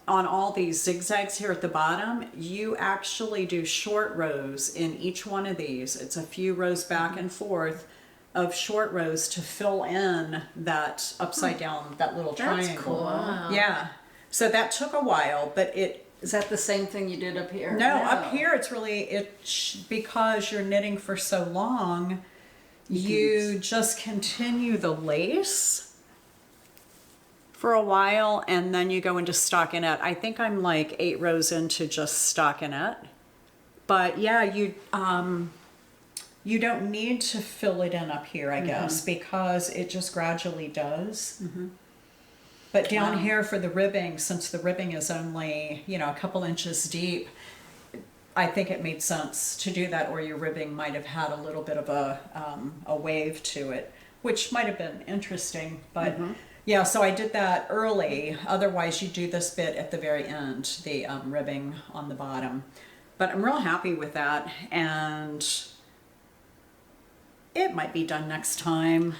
all these zigzags here at the bottom, you actually do short rows in each one of these. It's a few rows back and forth of short rows to fill in that upside down, that little triangle. That's cool. Wow. Yeah. So that took a while, but it... Is that the same thing you did up here? No, up here it's really, because you're knitting for so long, you just continue the lace for a while, and then you go into stockinette. I think I'm like 8 rows into just stockinette. But yeah, you don't need to fill it in up here, I guess, because it just gradually does. But down here for the ribbing, since the ribbing is only, you know, a couple inches deep, I think it made sense to do that, or your ribbing might have had a little bit of a wave to it, which might have been interesting. But yeah, so I did that early. Otherwise, you do this bit at the very end, the ribbing on the bottom. But I'm real happy with that, and it might be done next time.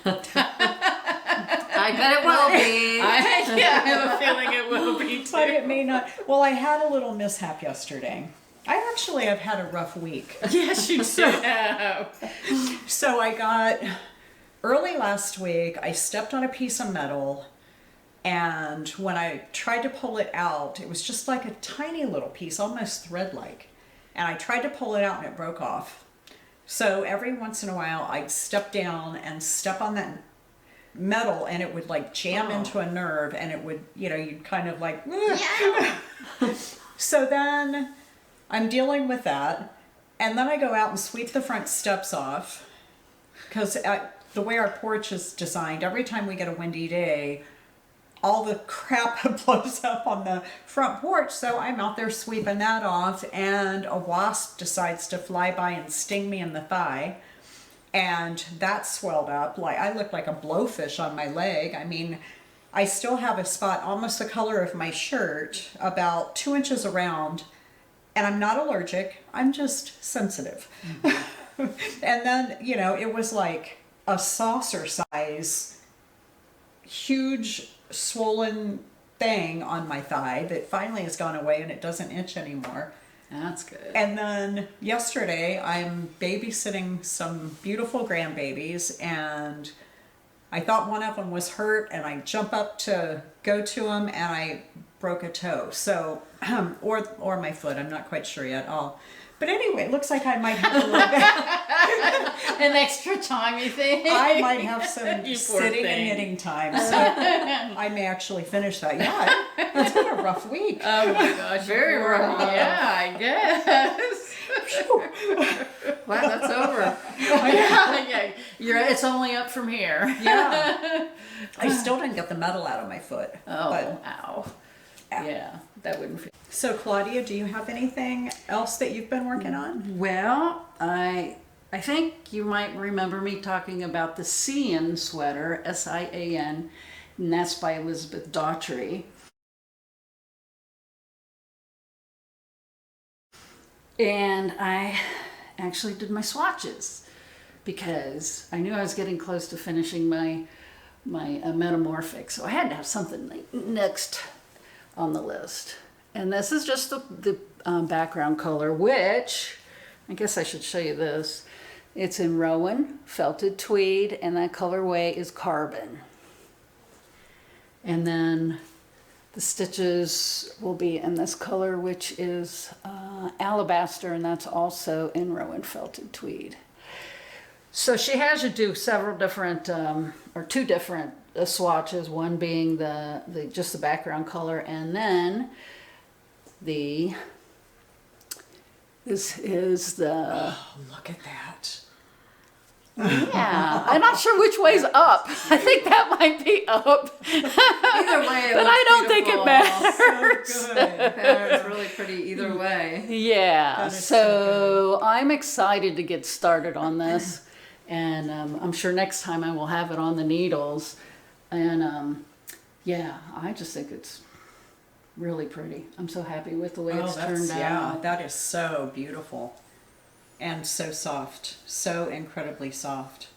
I bet it will be. I have a feeling it will be too. But it may not. Well, I had a little mishap yesterday. I actually have had a rough week. Yes, you do. So I got, early last week, I stepped on a piece of metal, and when I tried to pull it out, it was just like a tiny little piece, almost thread-like. And I tried to pull it out and it broke off. So every once in a while, I'd step down and step on that metal, and it would like jam into a nerve, and it would, you know, you'd kind of like So then I'm dealing with that. And then I go out and sweep the front steps off. Because the way our porch is designed, every time we get a windy day, all the crap blows up on the front porch. So I'm out there sweeping that off, and a wasp decides to fly by and sting me in the thigh. And that swelled up. Like, I look like a blowfish on my leg. I mean, I still have a spot almost the color of my shirt, about 2 inches around. And I'm not allergic. I'm just sensitive. Mm-hmm. And then, you know, it was like a saucer size, huge swollen thing on my thigh that finally has gone away and it doesn't itch anymore. That's good. And then yesterday I'm babysitting some beautiful grandbabies, and I thought one of them was hurt, and I jump up to go to him and I broke a toe. So, or my foot, I'm not quite sure yet. But anyway, it looks like I might have a little bit. An extra time, you think? I might have some You poor sitting and thing. knitting time, so I may actually finish that. Yeah, it's been a rough week. Oh my gosh, very rough. Yeah, I guess. Wow, that's over. Yeah, it's only up from here. Yeah, I still didn't get the metal out of my foot. Oh, but, ow. Yeah, that wouldn't feel. so Claudia, do you have anything else that you've been working on? Well, I think you might remember me talking about the Sian sweater, Sian, and that's by Elizabeth Daughtry. And I actually did my swatches because I knew I was getting close to finishing my metamorphic, so I had to have something like next on the list. And this is just the background color, which I guess I should show you this. It's in Rowan felted tweed, and that colorway is carbon. And then the stitches will be in this color, which is alabaster, and that's also in Rowan felted tweed. So she has you do several different, or two different swatches, one being just the background color, and then this is the... Oh, look at that. Yeah, I'm not sure which way's up. I think that might be up. Either way, But I don't think it matters. So good. Yeah, it's really pretty either way. Yeah, That is so so I'm excited to get started on this. And I'm sure next time I will have it on the needles. And yeah, I just think it's really pretty. I'm so happy with the way it's turned Yeah, out. that is so beautiful. And so soft. So incredibly soft.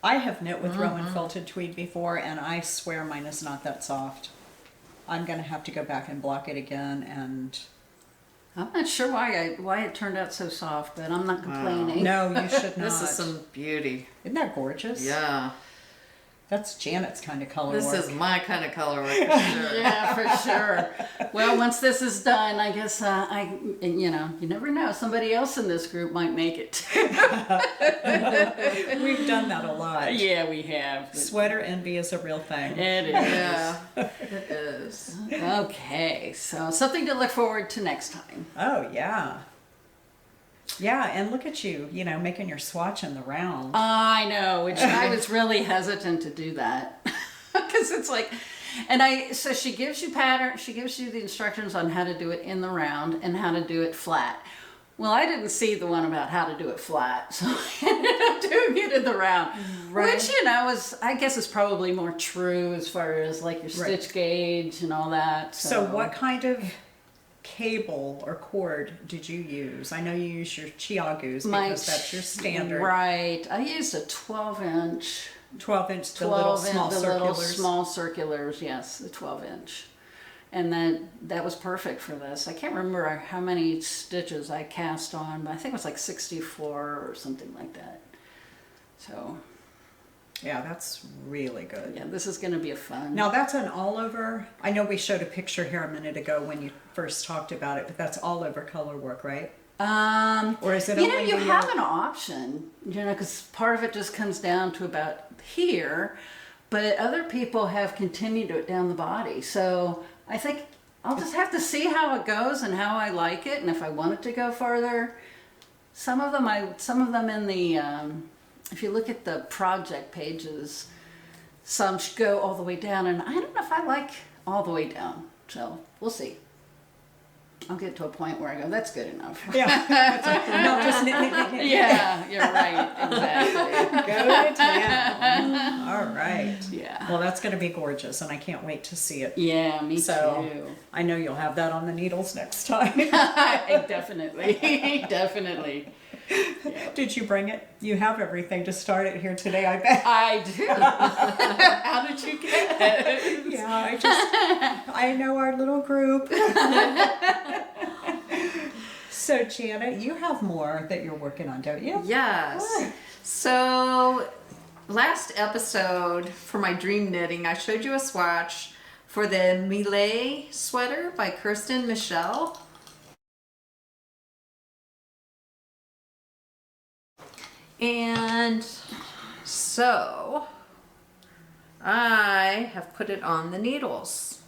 I have knit with Rowan felted tweed before, and I swear mine is not that soft. I'm going to have to go back and block it again, and... I'm not sure why it turned out so soft, but I'm not complaining. No, you should not. This is some beauty. Isn't that gorgeous? Yeah. That's Janet's kind of color This work. is my kind of color work for sure. Yeah, for sure. Well, once this is done, I guess you never know. Somebody else in this group might make it. We've done that a lot. Yeah, we have. Sweater envy is a real thing. It is. Yeah, it is. Okay, so something to look forward to next time. Oh, yeah. Yeah, and look at you, making your swatch in the round. I know, which I was really hesitant to do that. Because it's like, so she gives you the instructions on how to do it in the round and how to do it flat. Well, I didn't see the one about how to do it flat, so I ended up doing it in the round. Right. Which, I guess is probably more true as far as like your stitch gauge and all that. So what kind of cable or cord did you use? I know you use your Chiagus because that's your standard. Right. I used a 12-inch. 12-inch, the little small circulars. Little small circulars, yes, the 12-inch. And that was perfect for this. I can't remember how many stitches I cast on, but I think it was like 64 or something like that. So... yeah, that's really good. yeah, this is going to be a fun. Now that's an all over. I know we showed a picture here a minute ago when you first talked about it, but that's all over color work, right? Or is it? You only when have an option, because part of it just comes down to about here, but other people have continued it down the body. So I think I'll just have to see how it goes and how I like it, and if I want it to go further. Some of them in the, if you look at the project pages, some should go all the way down, and I don't know if I like all the way down. So we'll see. I'll get to a point where I go, that's good enough. Yeah. No, just knit. Yeah, you're right. Exactly. Go to town. All right. Yeah. Well, that's going to be gorgeous, and I can't wait to see it. Yeah, me So too. I know you'll have that on the needles next time. Definitely. Definitely. Yeah. Did you bring it? You have everything to start it here today, I bet. I do. How did you get it? Yeah, I know our little group. So, Janet, you have more that you're working on, don't you? Yes. What? So, last episode for my dream knitting, I showed you a swatch for the Melange sweater by Kirsten Michelle. And so I have put it on the needles.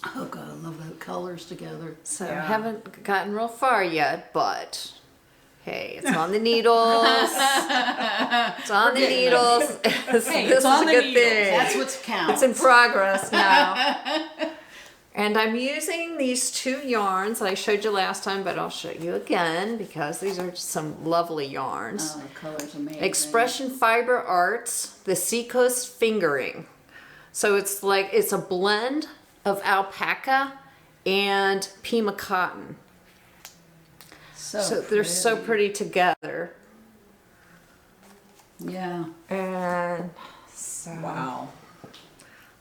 Oh God, I love the colors together. So Yeah. I haven't gotten real far yet, but hey, it's on the needles. It's on the needles. This is on a the good needles. thing. That's what's counts. It's in progress now. And I'm using these two yarns that I showed you last time, but I'll show you again because these are some lovely yarns. Oh, the color's amazing. Expression Fiber Arts, the Seacoast Fingering. So it's a blend of alpaca and Pima cotton. So they're so pretty together. Yeah. And so Wow.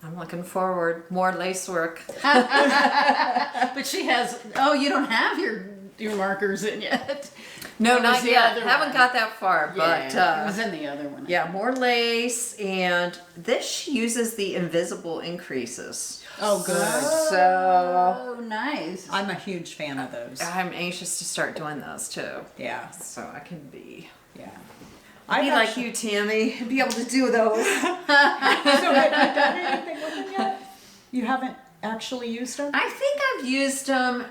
I'm looking forward. More lace work. But she has. Oh, you don't have your markers in yet. No, That was not the yet. other Haven't one. got that far, but Yeah, it was in the other one. yeah, more lace, and this uses the invisible increases. Oh, good. So Oh, nice. I'm a huge fan of those. I'm anxious to start doing those too. Yeah, So I can be yeah. like you, Tammy, and be able to do those. So have you done anything with them yet? You haven't actually used them? I think I've used them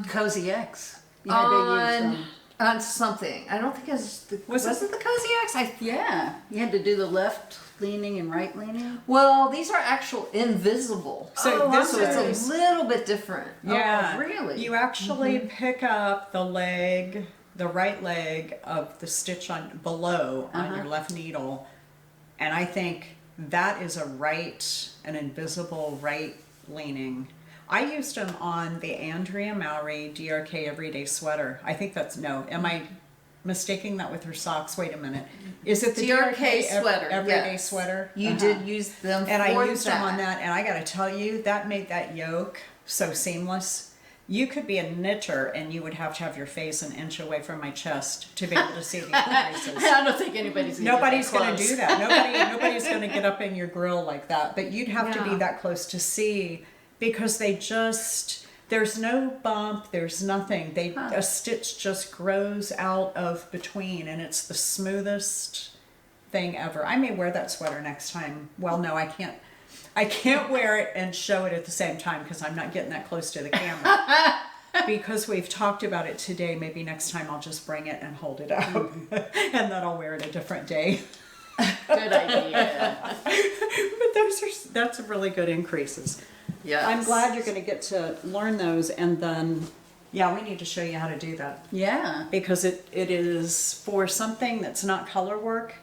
Cozy X. You had to use them. on something. I don't think it was it the Cozy X? Yeah, you had to do the left leaning and right leaning. Well, these are actual invisible. So Oh, this So okay. it's a little bit different. Yeah. Oh, really? You actually pick up the leg, the right leg of the stitch on below on your left needle, and I think that is an invisible right leaning. I used them on the Andrea Mowry DRK Everyday Sweater. I think am I mistaking that with her socks? Wait a minute. Is it the DRK sweater, Everyday yes. Sweater? You did use them And for I used them on that, and I gotta tell you, that made that yoke so seamless. You could be a knitter and you would have to have your face an inch away from my chest to be able to see the increases. I don't think anybody's gonna Nobody's get that going to close. do that. Nobody's going to get up in your grill like that. But you'd have to be Yeah. that close to see, because there's no bump, there's nothing. A stitch just grows out of between, and it's the smoothest thing ever. I may wear that sweater next time. Well, no, I can't. I can't wear it and show it at the same time because I'm not getting that close to the camera. Because we've talked about it today, maybe next time I'll just bring it and hold it up. And then I'll wear it a different day. Good idea. But that's really good increases. Yes. I'm glad you're going to get to learn those, and then, yeah, we need to show you how to do that. Yeah. Because it is, for something that's not color work,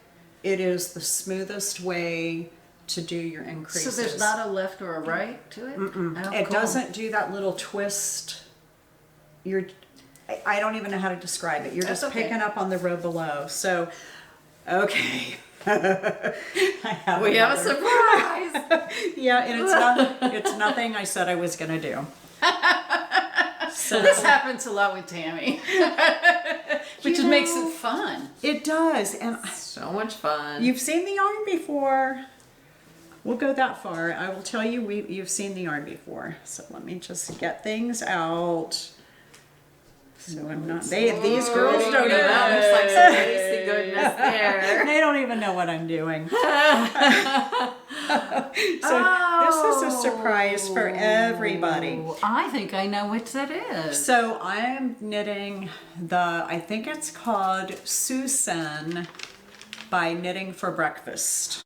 it is the smoothest way to do your increases. So there's not a left or a right to it? Oh, It cool. doesn't do that little twist. I don't even know how to describe it. You're That's just okay. picking up on the row below. So, okay. We have a another- surprise. Yeah, and it's nothing I said I was gonna do. So This happens a lot with Tammy. Which You makes know- it fun. it does, and So much fun. you've seen the yarn before. We'll go that far. I will tell you, you've seen the yarn before. So let me just get things out. So I'm not. These girls don't even. That looks like some lacy goodness there. They don't even know what I'm doing. This is a surprise for everybody. I think I know which that is. So I'm knitting I think it's called Suisen by Knitting for Breakfast.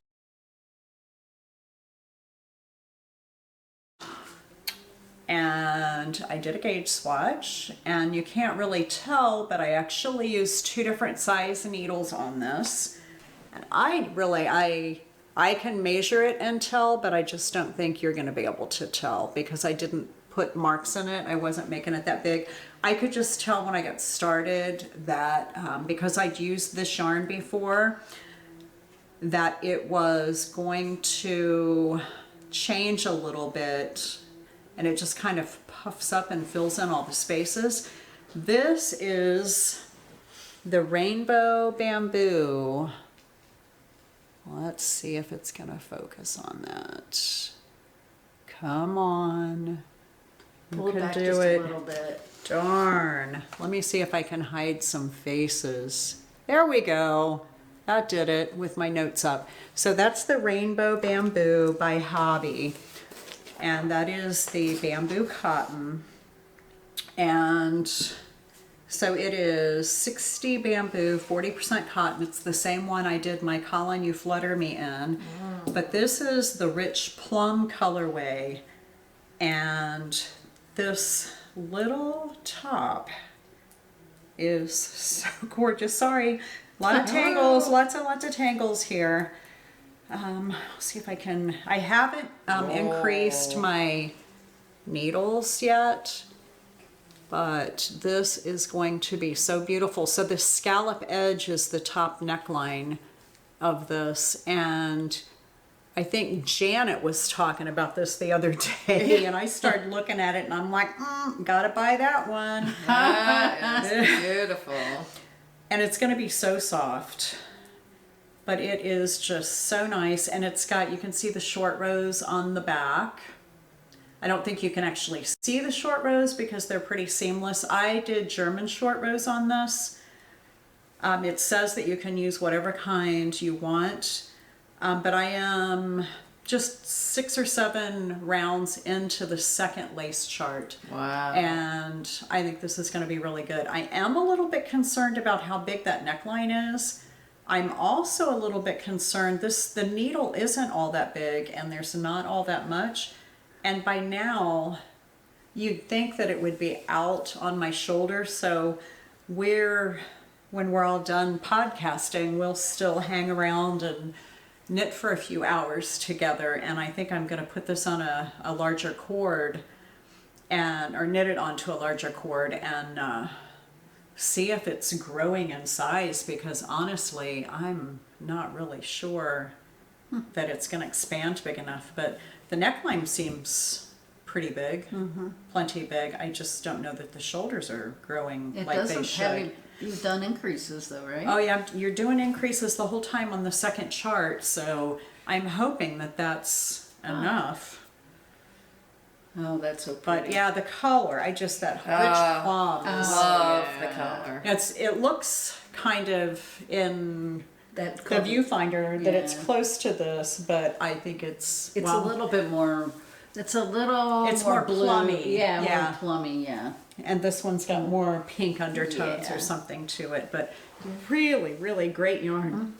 And I did a gauge swatch, and you can't really tell, but I actually used 2 different size needles on this. And I can measure it and tell, but I just don't think you're going to be able to tell because I didn't put marks in it. I wasn't making it that big. I could just tell when I got started that because I'd used this yarn before, that it was going to change a little bit, and it just kind of puffs up and fills in all the spaces. This is the Rainbow Bamboo. Let's see if it's gonna focus on that. Come on. Pull You it back can just do a it. little bit. Darn. Let me see if I can hide some faces. There we go. That did it with my notes up. So that's the Rainbow Bamboo by Hobbii. And that is the bamboo cotton. And so it is 60 bamboo, 40% cotton. It's the same one I did my Colin, You Flutter Me in. But this is the rich plum colorway. And this little top is so gorgeous. Sorry, a lot of tangles, lots of tangles here. I'll see if I can, I haven't increased my needles yet, but this is going to be so beautiful. So the scallop edge is the top neckline of this, and I think Janet was talking about this the other day, and I started looking at it and I'm like, gotta buy that one. That is beautiful. And it's gonna be so soft. But it is just so nice, and it's got, you can see the short rows on the back. I don't think you can actually see the short rows because they're pretty seamless. I did German short rows on this. It says that you can use whatever kind you want, but I am just 6 or 7 rounds into the second lace chart. Wow. And I think this is gonna be really good. I am a little bit concerned about how big that neckline is. I'm also a little bit concerned, the needle isn't all that big and there's not all that much. And by now, you'd think that it would be out on my shoulder. So when we're all done podcasting, we'll still hang around and knit for a few hours together. And I think I'm gonna put this on a larger cord or knit it onto a larger cord and see if it's growing in size, because honestly, I'm not really sure that it's going to expand big enough. But the neckline seems pretty big, plenty big. I just don't know that the shoulders are growing like they should. You've done increases though, right? Oh yeah, you're doing increases the whole time on the second chart, so I'm hoping that that's enough. Oh, that's so pretty. But yeah, the color, that rich plum. Love the color. It looks kind of in that the viewfinder that it's close to this, but I think it's a little bit more. It's a little. It's more blue. plummy. Yeah, Yeah. more plummy. Yeah. And this one's got more pink undertones or something to it, but really, really great yarn.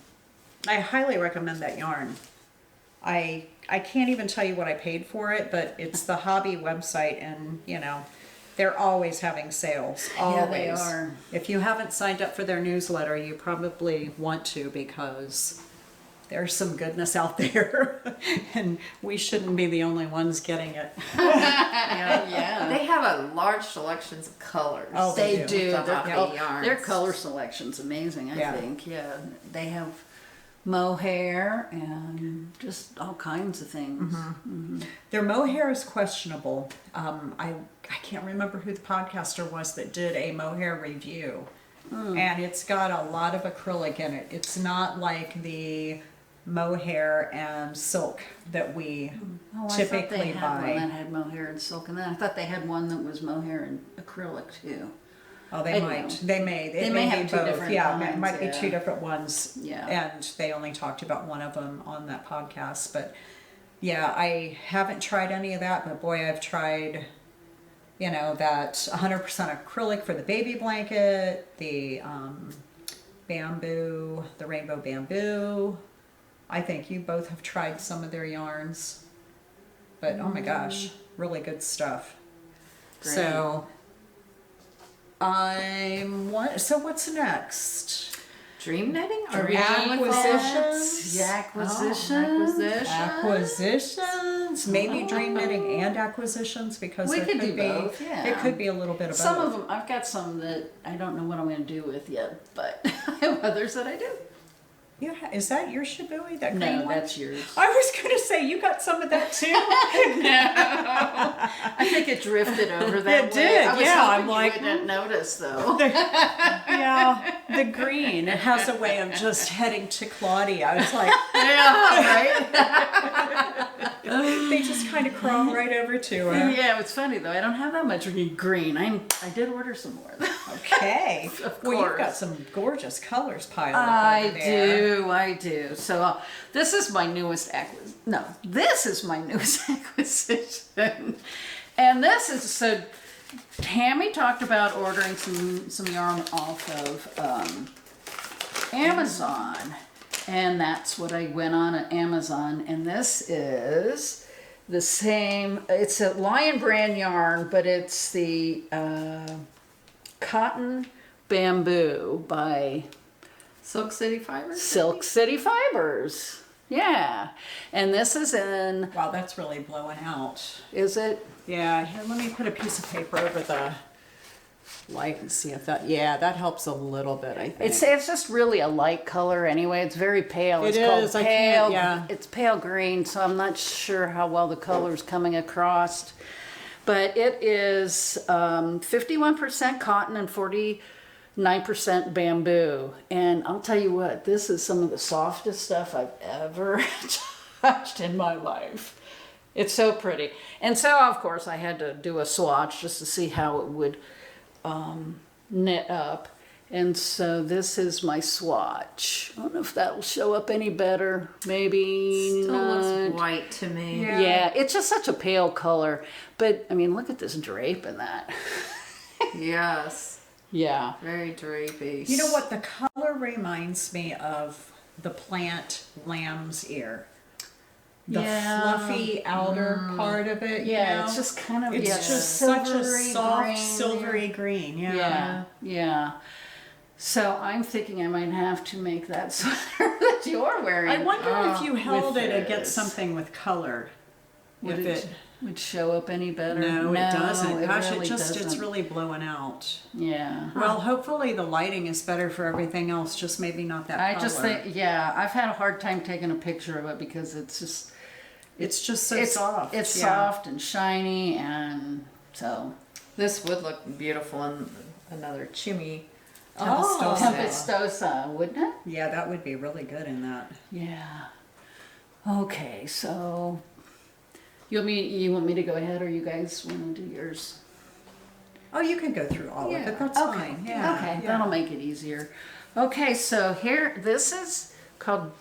I highly recommend that yarn. I can't even tell you what I paid for it, but it's the Hobbii website, and they're always having sales. Always. Yeah, they are. If you haven't signed up for their newsletter, you probably want to, because there's some goodness out there, and we shouldn't be the only ones getting it. Yeah. They have a large selections of colors. Oh, They do. do. Hobbii yarns. Their color selection's amazing, I Yeah. think. Yeah. They have mohair and just all kinds of things. Their mohair is questionable. I can't remember who the podcaster was that did a mohair review, and it's got a lot of acrylic in it. It's not like the mohair and silk that we typically I thought they had buy. one that had mohair and silk, and then I thought they had one that was mohair and acrylic too. Oh, they I might. know. They may. It They may may have be two both. different Yeah, it kinds, might be yeah. two different ones. Yeah. And they only talked about one of them on that podcast. But Yeah, I haven't tried any of that, but boy, I've tried, you know, that 100% acrylic for the baby blanket, the bamboo, the rainbow bamboo. I think you both have tried some of their yarns, but oh my gosh, really good stuff. Great. So so what's next? Dream knitting? Or Dream acquisitions? Acquisitions. Acquisitions, maybe dream knitting and acquisitions, because We there could do be both, yeah. it could be a little bit of Some both. of them, I've got some that I don't know what I'm going to do with yet, but I have others that I do. Is that your Shibui? That green No, one? that's yours. I was gonna say you got some of that too. I think it drifted over that It way. did, I was yeah, hoping I'm like, you wouldn't notice though. Yeah, the green. It has a way of just heading to Claudia. I was like, Yeah, right? they just kind of crawl right over to her. Yeah, it's funny though. I don't have that much green. I did order some more though. Okay. Of Well, you've got course. some gorgeous colors piled up over there. I do. So this is my newest this is my newest acquisition. And this is, so Tammi talked about ordering some yarn off of Amazon. And that's what I went on at Amazon. And this is the same, it's a Lion brand yarn, but it's the Cotton Bamboo by Silk City Fibers? Silk City Fibers. Yeah. And this is in, Wow, that's really blowing out. is it? Yeah, here, let me put a piece of paper over the light and see if that, yeah, that helps a little bit, I think. It's just really a light color anyway. It's very pale. It It's is, called I pale. can't- yeah. It's pale green, so I'm not sure how well the color's coming across. But it is 51% cotton and 49% bamboo. And I'll tell you what, this is some of the softest stuff I've ever touched in my life. It's so pretty. And so, of course, I had to do a swatch just to see how it would knit up. And so this is my swatch. I don't know if that'll show up any better. Maybe Still not. looks white to me. Yeah. Yeah, it's just such a pale color. But, I mean, look at this drape in that. Yes. Yeah. Very drapey. You know what? The color reminds me of the plant lamb's ear. The Yeah. fluffy outer part of it. Yeah, you know? it's just kind of, It's yeah, just such a silvery soft, green. silvery green. Yeah. Yeah, yeah. So I'm thinking I might have to make that sweater that you're wearing. I wonder if you held with it against this. something with color. Would if it would show up any better? No, it doesn't. Gosh, really it's doesn't. really blowing out. Yeah. Well, hopefully the lighting is better for everything else, just maybe not that I color. just think, yeah, I've had a hard time taking a picture of it because it's just, it's just so it's soft. It's yeah. soft and shiny, and so. This would look beautiful in another chimmy. Oh. Tempestosa, wouldn't it? Yeah, that would be really good in that. Yeah. Okay, so you want me to go ahead, or you guys want to do yours? Oh, you can go through all of Yeah. it. That's Okay. fine. Yeah. Okay, yeah. that'll make it easier. Okay, so here, this is called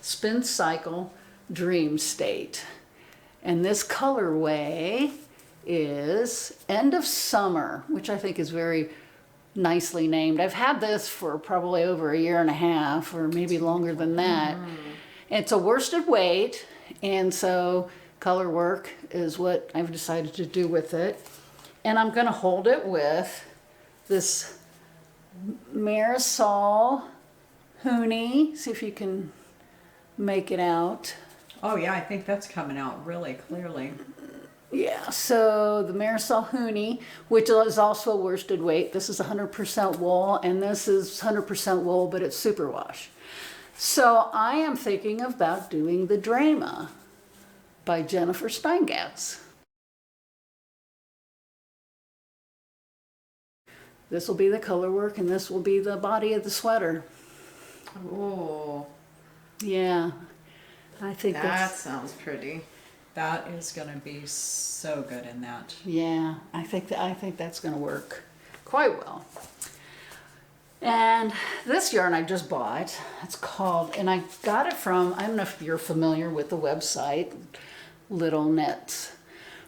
Spin Cycle Dream State. And this colorway is End of Summer, which I think is very nicely named. I've had this for probably over a year and a half, or maybe longer than that. It's a worsted weight, and so color work is what I've decided to do with it. And I'm going to hold it with this Marisol Hooney. See if you can make it out. Oh, yeah, I think that's coming out really clearly. Yeah, so the Marisol Hooney, which is also a worsted weight. This is 100% wool, and this is 100% wool, but it's superwash. So I am thinking about doing the Drama by Jennifer Steingatz. This will be the color work, and this will be the body of the sweater. Oh, Yeah, I think that that's, sounds pretty. That is going to be so good in that. yeah, I think that's going to work quite well. And this yarn I just bought, it's called, and I got it from, I don't know if you're familiar with the website, Little Knits,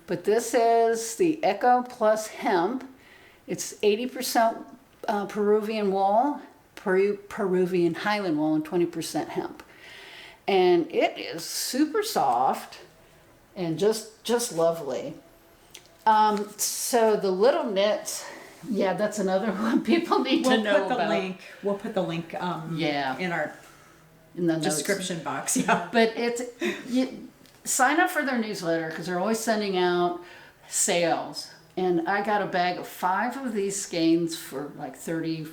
but this is the Echo Plus Hemp. It's 80% Peruvian wool, Peruvian Highland wool, and 20% hemp. And it is super soft and just lovely. So the Little Knits, yeah, that's another one people need to know about. We'll put the link in our In the description box. Yeah. But sign up for their newsletter because they're always sending out sales. And I got a bag of 5 of these skeins for like $34,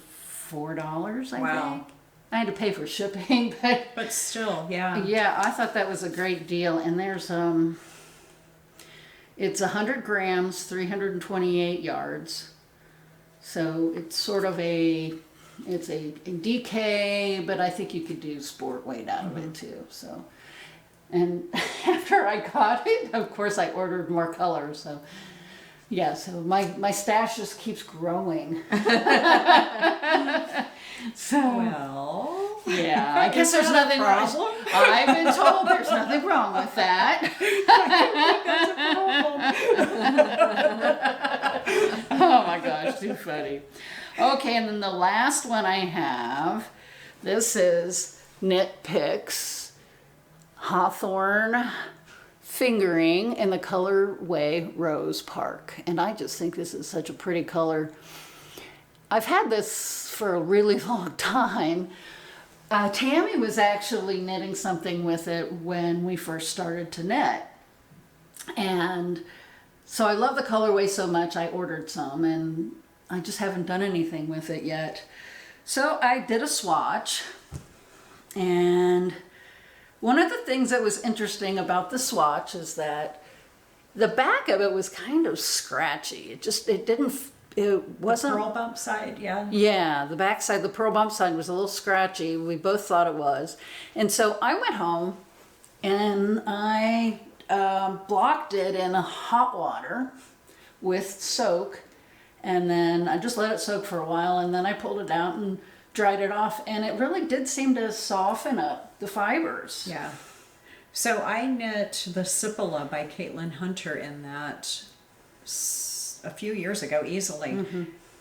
I think. I had to pay for shipping, but still, yeah. Yeah, I thought that was a great deal. And there's it's 100 grams, 328 yards. So it's sort of it's a DK, but I think you could do sport weight out of it too. So, and after I got it, of course, I ordered more colors. So, yeah, so my stash just keeps growing. So, well, yeah, I guess there's nothing wrong. I've been told there's nothing wrong with that. Oh my gosh, too funny. Okay, and then the last one I have, this is Knit Picks Hawthorne Fingering in the colorway Rose Park. And I just think this is such a pretty color. I've had this for a really long time. Tammi was actually knitting something with it when we first started to knit. And so I love the colorway so much, I ordered some, and I just haven't done anything with it yet. So I did a swatch, and one of the things that was interesting about the swatch is that the back of it was kind of scratchy. It wasn't... The Purl bump side, yeah. Yeah, the back side, the Purl bump side was a little scratchy. We both thought it was. And so I went home and I blocked it in hot water with soak. And then I just let it soak for a while, and then I pulled it out and dried it off. And it really did seem to soften up the fibers. Yeah. So I knit the Cipolla by Caitlin Hunter in that a few years ago easily.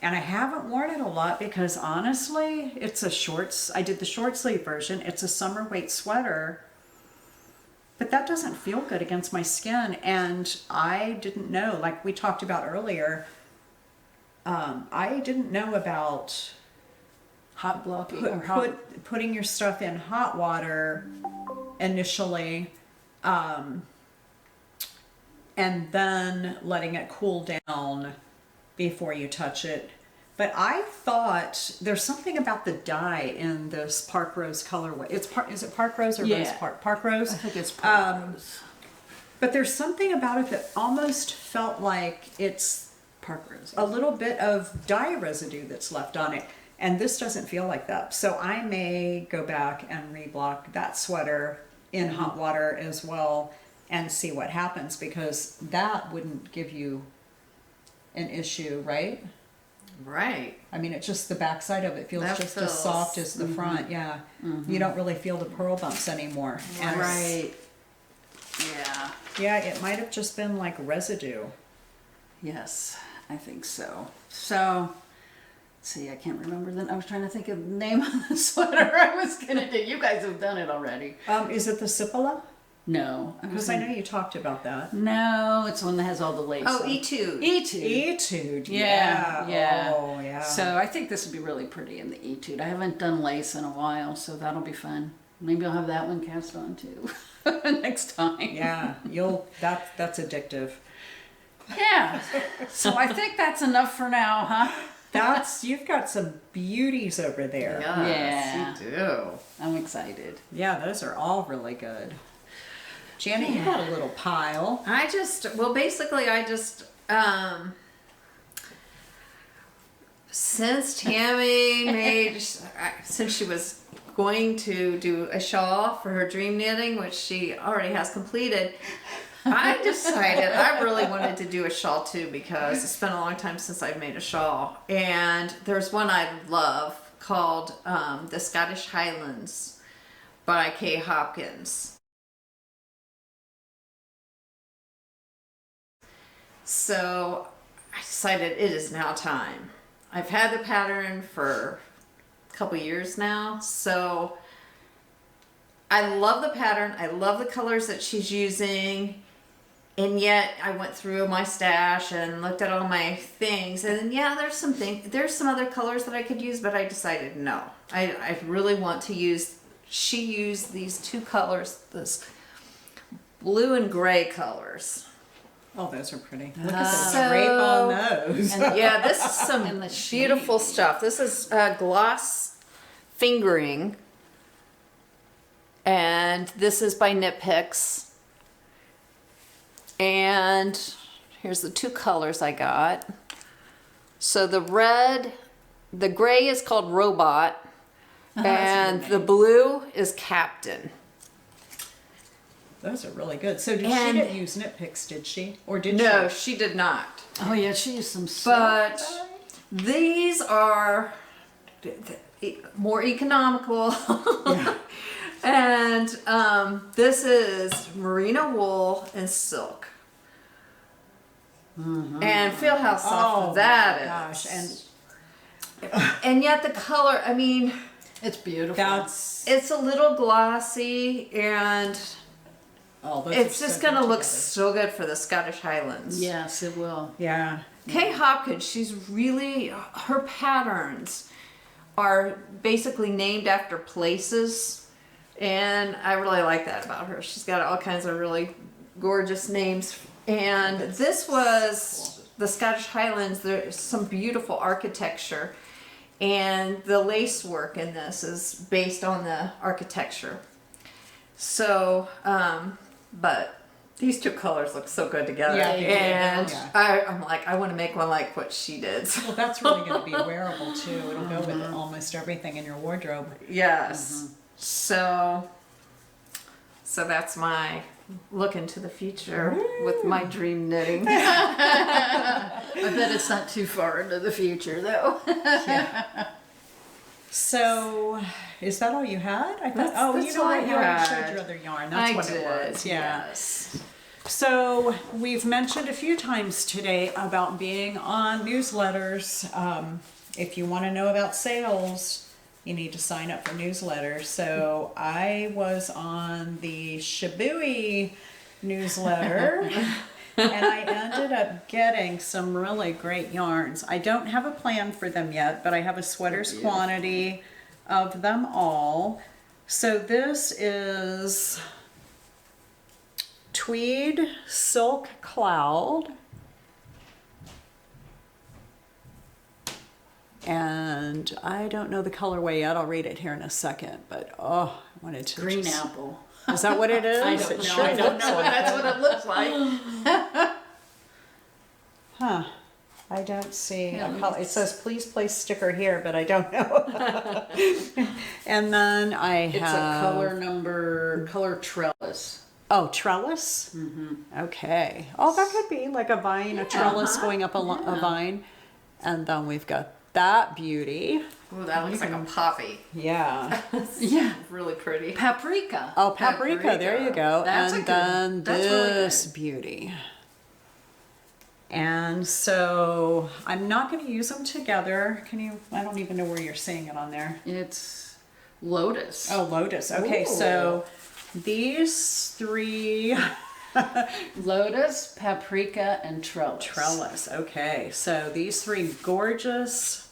And I haven't worn it a lot because honestly, it's I did the short sleeve version. It's a summer weight sweater, but that doesn't feel good against my skin. And I didn't know, like we talked about earlier, I didn't know about Hot blocking putting your stuff in hot water initially, and then letting it cool down before you touch it. But I thought there's something about the dye in this Park Rose colorway. Is it Park Rose or Rose Park? Park Rose? I think it's Park Rose. But there's something about it that almost felt like it's Park Rose. a little bit of dye residue that's left on it. And this doesn't feel like that. So I may go back and reblock that sweater in hot water as well and see what happens, because that wouldn't give you an issue, right? Right. I mean, it's just the backside of it feels just as soft as the front. Yeah. You don't really feel the purl bumps anymore. And Right. Yeah. yeah, it might have just been like residue. Yes, I think so. So, see, I can't remember I was trying to think of the name of the sweater I was gonna do. You guys have done it already. Is it the Cipolla? No. Because I know you talked about that. No, it's the one that has all the lace. Oh, on. Etude. Etude. Yeah, yeah. Oh, yeah. So I think this would be really pretty in the Etude. I haven't done lace in a while, so that'll be fun. Maybe I'll have that one cast on too next time. Yeah, that's addictive. Yeah. So I think that's enough for now, huh? You've got some beauties over there. Yes, you do. I'm excited. Yeah, those are all really good. Jenny, you had a little pile. I just since Tammi since she was going to do a shawl for her dream knitting, which she already has completed, I decided I really wanted to do a shawl too, because it's been a long time since I've made a shawl. And there's one I love called The Scottish Highlands by Kay Hopkins. So I decided it is now time. I've had the pattern for a couple years now, so I love the pattern. I love the colors that she's using. And yet I went through my stash and looked at all my things, and yeah, there's some other colors that I could use, but I decided no. I really want to use, she used these two colors, this blue and gray colors. Oh, those are pretty. Look at the drape on those. And Yeah, this is some And the beautiful stuff. This is gloss fingering, and this is by Knit Picks. And here's the two colors I got. So the gray is called Robot, and the blue is Captain. Those are really good. So she And- didn't use Knit Picks, did she? Or did No, she? she did not. Oh yeah, she used some silk. But these are more economical. Yeah. And this is merino wool and silk. And feel how soft that is. Gosh, And yet the color, I mean, It's beautiful. that's it's a little glossy, and those it's are just so gonna good look together. so good for the Scottish Highlands. Yes, it will. Yeah. Kay Hopkins, she's really, her patterns are basically named after places, and I really like that about her. She's got all kinds of really gorgeous names, and this was the Scottish Highlands. There's some beautiful architecture, and the lace work in this is based on the architecture. So, but these two colors look so good together, Yeah, they do. and Yeah. I'm like, I want to make one like what she did. Well, that's really going to be wearable too. It'll go with almost everything in your wardrobe. Yes. So that's my look into the future with my dream knitting. I bet it's not too far into the future though. So, is that all you had? I thought. That's You know all what? I You already had. showed your other yarn. That's I what did. it was. Yeah. Yes. So we've mentioned a few times today about being on newsletters. If you want to know about sales, you need to sign up for newsletters. So I was on the Shibui newsletter. And I ended up getting some really great yarns. I don't have a plan for them yet, but I have a sweater's quantity of them all. So this is Tweed Silk Cloud. And I don't know the colorway yet. I'll read it here in a second. But I wanted to Green just- apple. Is that what it is? I don't It know. sure I don't looks know, but like that's it. what it looks like. Huh. I don't see a color. It says please place sticker here, but I don't know. And then I It's have a color trellis. Oh, trellis? Okay. Oh, that could be like a vine, a trellis going up a vine. And then we've got that beauty. Ooh, that looks like a poppy. Yeah. Yeah. Really pretty. Paprika. Oh, paprika. There you go. That's a and good- then that's really good. this beauty. And so I'm not going to use them together. Can you? I don't even know where you're seeing it on there. It's lotus. Oh, lotus. Okay, Ooh. so these three Lotus, paprika, and trellis. trellis. Okay, so these three gorgeous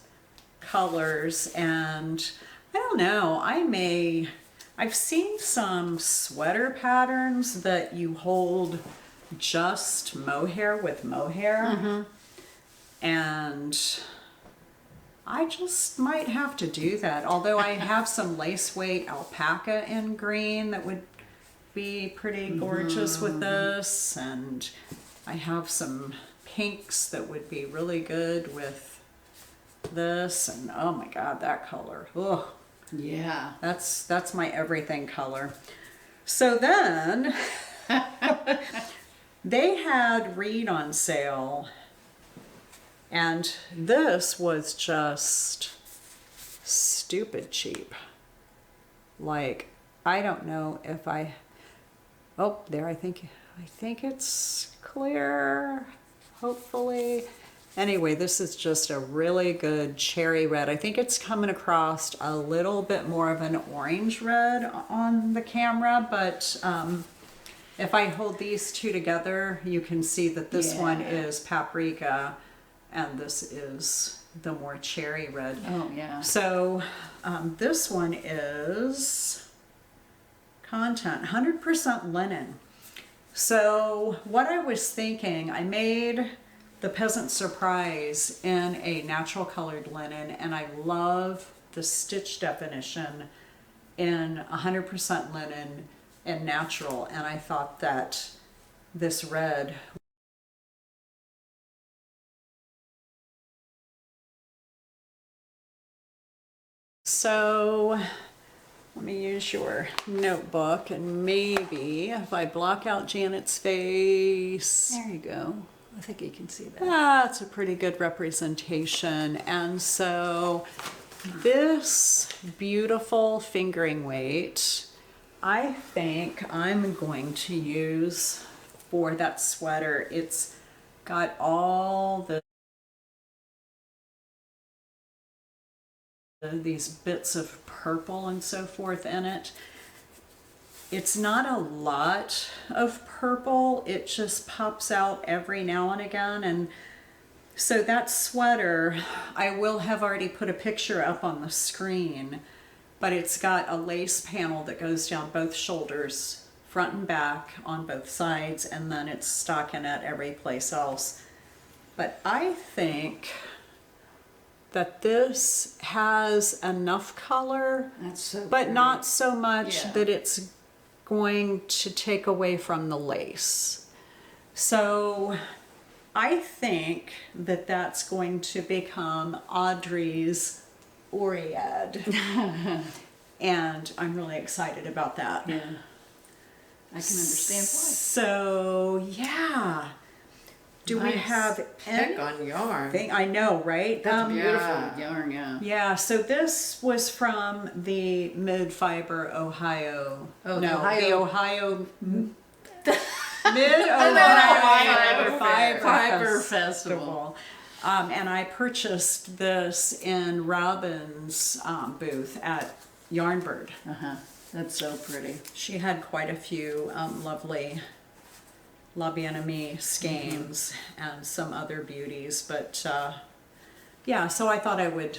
colors, and I don't know. I've seen some sweater patterns that you hold just mohair with mohair, and I just might have to do that. Although I have some lace weight alpaca in green that would be pretty gorgeous with this, and I have some pinks that would be really good with this, and oh my god, that color. Ugh. Yeah. That's my everything color. So then they had Reed on sale, and this was just stupid cheap. Like, I don't know if oh, there, I think it's clear, hopefully. Anyway, this is just a really good cherry red. I think it's coming across a little bit more of an orange red on the camera, but if I hold these two together, you can see that this one is paprika and this is the more cherry red. Oh, yeah. So this one is content, 100% linen. So what I was thinking, I made the Peasant Surprise in a natural colored linen, and I love the stitch definition in 100% linen and natural, and I thought that this red so let me use your notebook, and maybe if I block out Janet's face. There you go. I think you can see that. That's a pretty good representation. And so this beautiful fingering weight, I think I'm going to use for that sweater. It's got all these bits of purple and so forth in it. It's not a lot of purple, it just pops out every now and again. And so that sweater, I will have already put a picture up on the screen, but it's got a lace panel that goes down both shoulders, front and back on both sides, and then it's stockinette every place else. But I think that this has enough color, That's so but pretty. not so much Yeah. that it's going to take away from the lace. So I think that that's going to become Audrey's Oread. And I'm really excited about that. Yeah. I can understand why. So yeah. Do we Nice have pick on yarn. anything? I know, right? That's beautiful yeah. yarn, yeah. Yeah, so this was from the Mid-Fiber Ohio. Oh, no, Ohio. the Ohio Mid-Ohio Fiber Festival. And I purchased this in Robin's booth at Yarnbird. Uh-huh. That's so pretty. She had quite a few lovely La Bien-Aimée skeins and some other beauties, but yeah, so I thought I would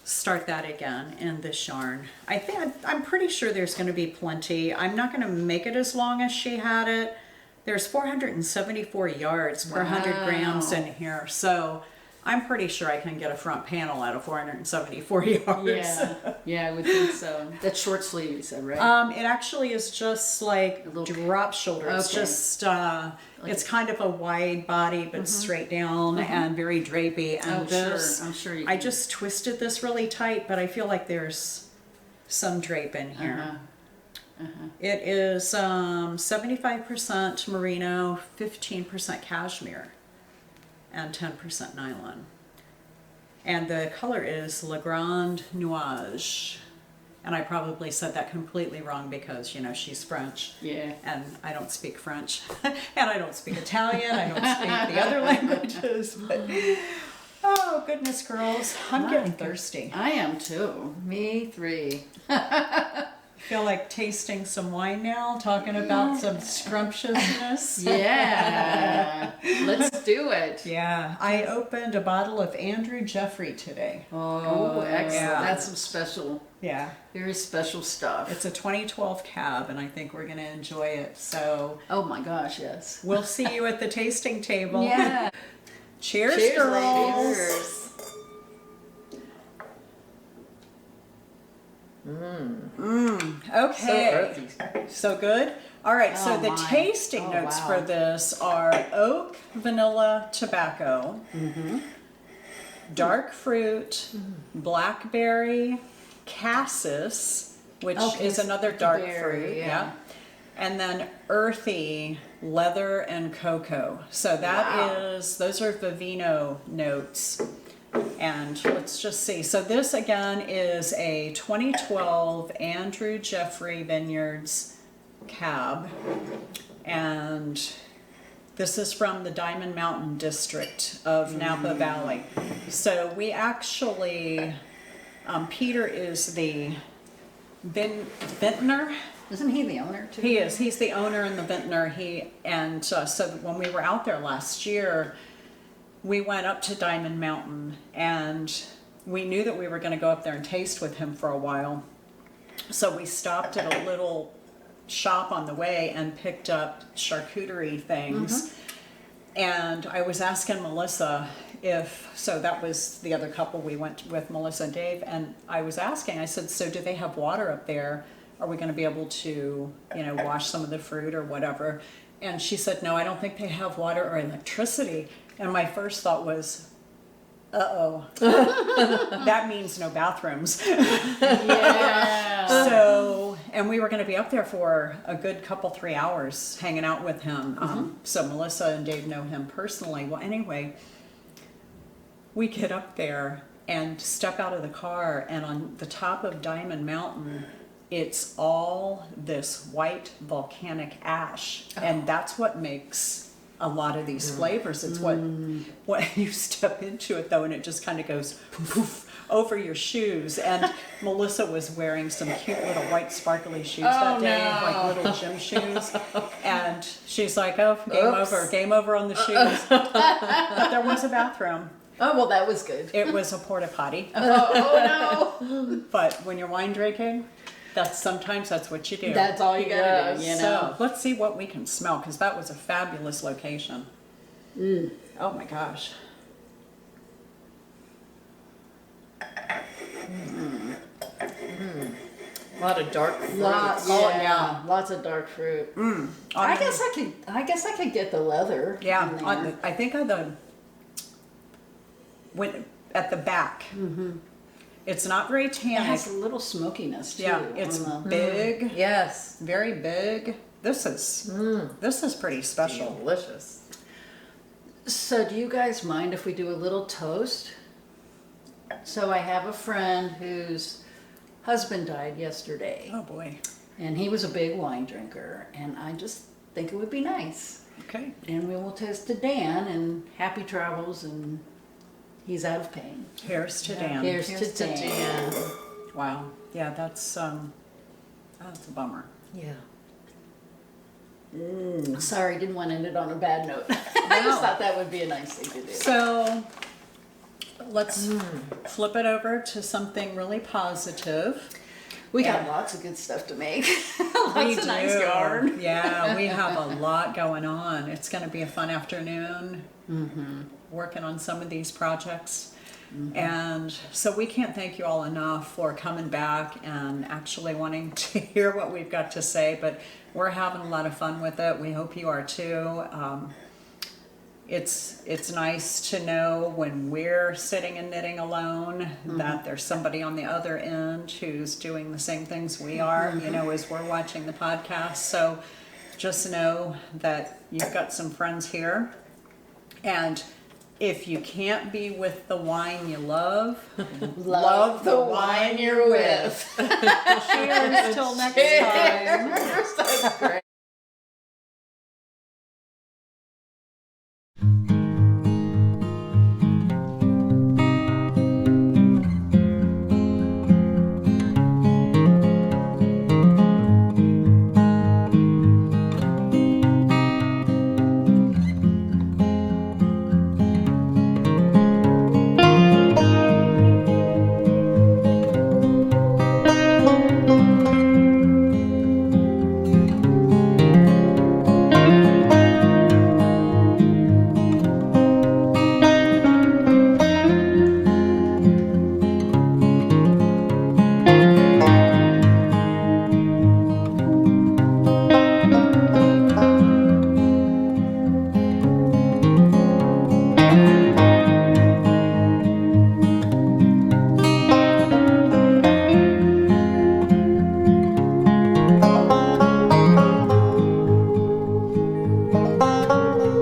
start that again in this yarn. I'm pretty sure there's going to be plenty. I'm not going to make it as long as she had it. There's 474 yards per 100 grams in here, so I'm pretty sure I can get a front panel out of 474 yards. Yeah, yeah, I would think so. That's short sleeve, you said, right? It actually is just like little- drop shoulder. It's Okay. just, it's kind of a wide body, but straight down and very drapey. And Oh, this, sure. I'm sure you I can. just twisted this really tight, but I feel like there's some drape in here. It is 75% merino, 15% cashmere, and 10% nylon. And the color is Le Grand Nuage. And I probably said that completely wrong because, you know, she's French. Yeah. And I don't speak French. And I don't speak Italian. I don't speak the other languages. But, oh, goodness, girls. I'm getting thirsty. I am too. Me three. Feel like tasting some wine now, talking about some scrumptiousness. Yeah. Let's do it. Yeah, I opened a bottle of Andrew Jeffrey today. Oh, excellent. yeah. That's some special, Yeah, very special stuff. it's a 2012 cab, and I think we're going to enjoy it. So Oh my gosh, yes. we'll see you at the tasting table. Yeah. Cheers, Cheers, girls. ladies. Okay. So good. All right, so Oh the my. tasting Oh, notes wow. for this are oak, vanilla, tobacco, dark fruit, blackberry, cassis, which Okay, is another dark berry, fruit, yeah. and then earthy, leather, and cocoa. So that Wow. is, those are Vivino notes. And let's just see. So this again is a 2012 Andrew Jeffrey Vineyards cab. And this is from the Diamond Mountain district of Napa Valley. So we actually, Peter is the vintner. Isn't he the owner too? He is. He's the owner and the vintner. So when we were out there last year, we went up to Diamond Mountain, and we knew that we were going to go up there and taste with him for a while. So we stopped at a little shop on the way and picked up charcuterie things. And I was asking Melissa so that was the other couple we went with, Melissa and Dave, and I was asking, I said, so do they have water up there? Are we going to be able to, wash some of the fruit or whatever? And she said, no, I don't think they have water or electricity. And my first thought was, uh-oh, that means no bathrooms. Yeah. So, and we were going to be up there for a good 3 hours hanging out with him. So Melissa and Dave know him personally. Well, anyway, we get up there and step out of the car, and on the top of Diamond Mountain, it's all this white volcanic ash. And that's what makes a lot of these flavors. It's what you step into it though, and it just kind of goes poof over your shoes. And Melissa was wearing some cute little white sparkly shoes that day, like little gym shoes. And she's like, oh, game over on the shoes. But there was a bathroom. Oh, well, that was good. It was a porta potty. Oh no. But when you're wine drinking, sometimes that's what you do. That's all you gotta do, So let's see what we can smell, because that was a fabulous location. Oh my gosh. A lot of dark fruit. Lots of dark fruit. I guess I could get the leather. Yeah, in there. I think at the back. It's not very It tannic. has a little smokiness too. Yeah, it's big. Yes. Very big. This is pretty special. Delicious. So do you guys mind if we do a little toast? So I have a friend whose husband died yesterday, Oh boy. and he was a big wine drinker, and I just think it would be nice. Okay. And we will toast to Dan and happy travels, and he's out of pain. Here's to Dan. Here's to Dan. Wow. Yeah, that's a bummer. Yeah. Sorry, didn't want to end it on a bad note. I just thought that would be a nice thing to do. So let's flip it over to something really positive. We got Yeah. lots of good stuff to make. We Lots of nice do. yarn. Yeah, we have a lot going on. It's going to be a fun afternoon working on some of these projects. And so we can't thank you all enough for coming back and actually wanting to hear what we've got to say, but we're having a lot of fun with it. We hope you are too. It's nice to know when we're sitting and knitting alone that there's somebody on the other end who's doing the same things we are, as we're watching the podcast. So just know that you've got some friends here. And if you can't be with the wine you love, Love the wine you're with. Cheers till next time. That's great.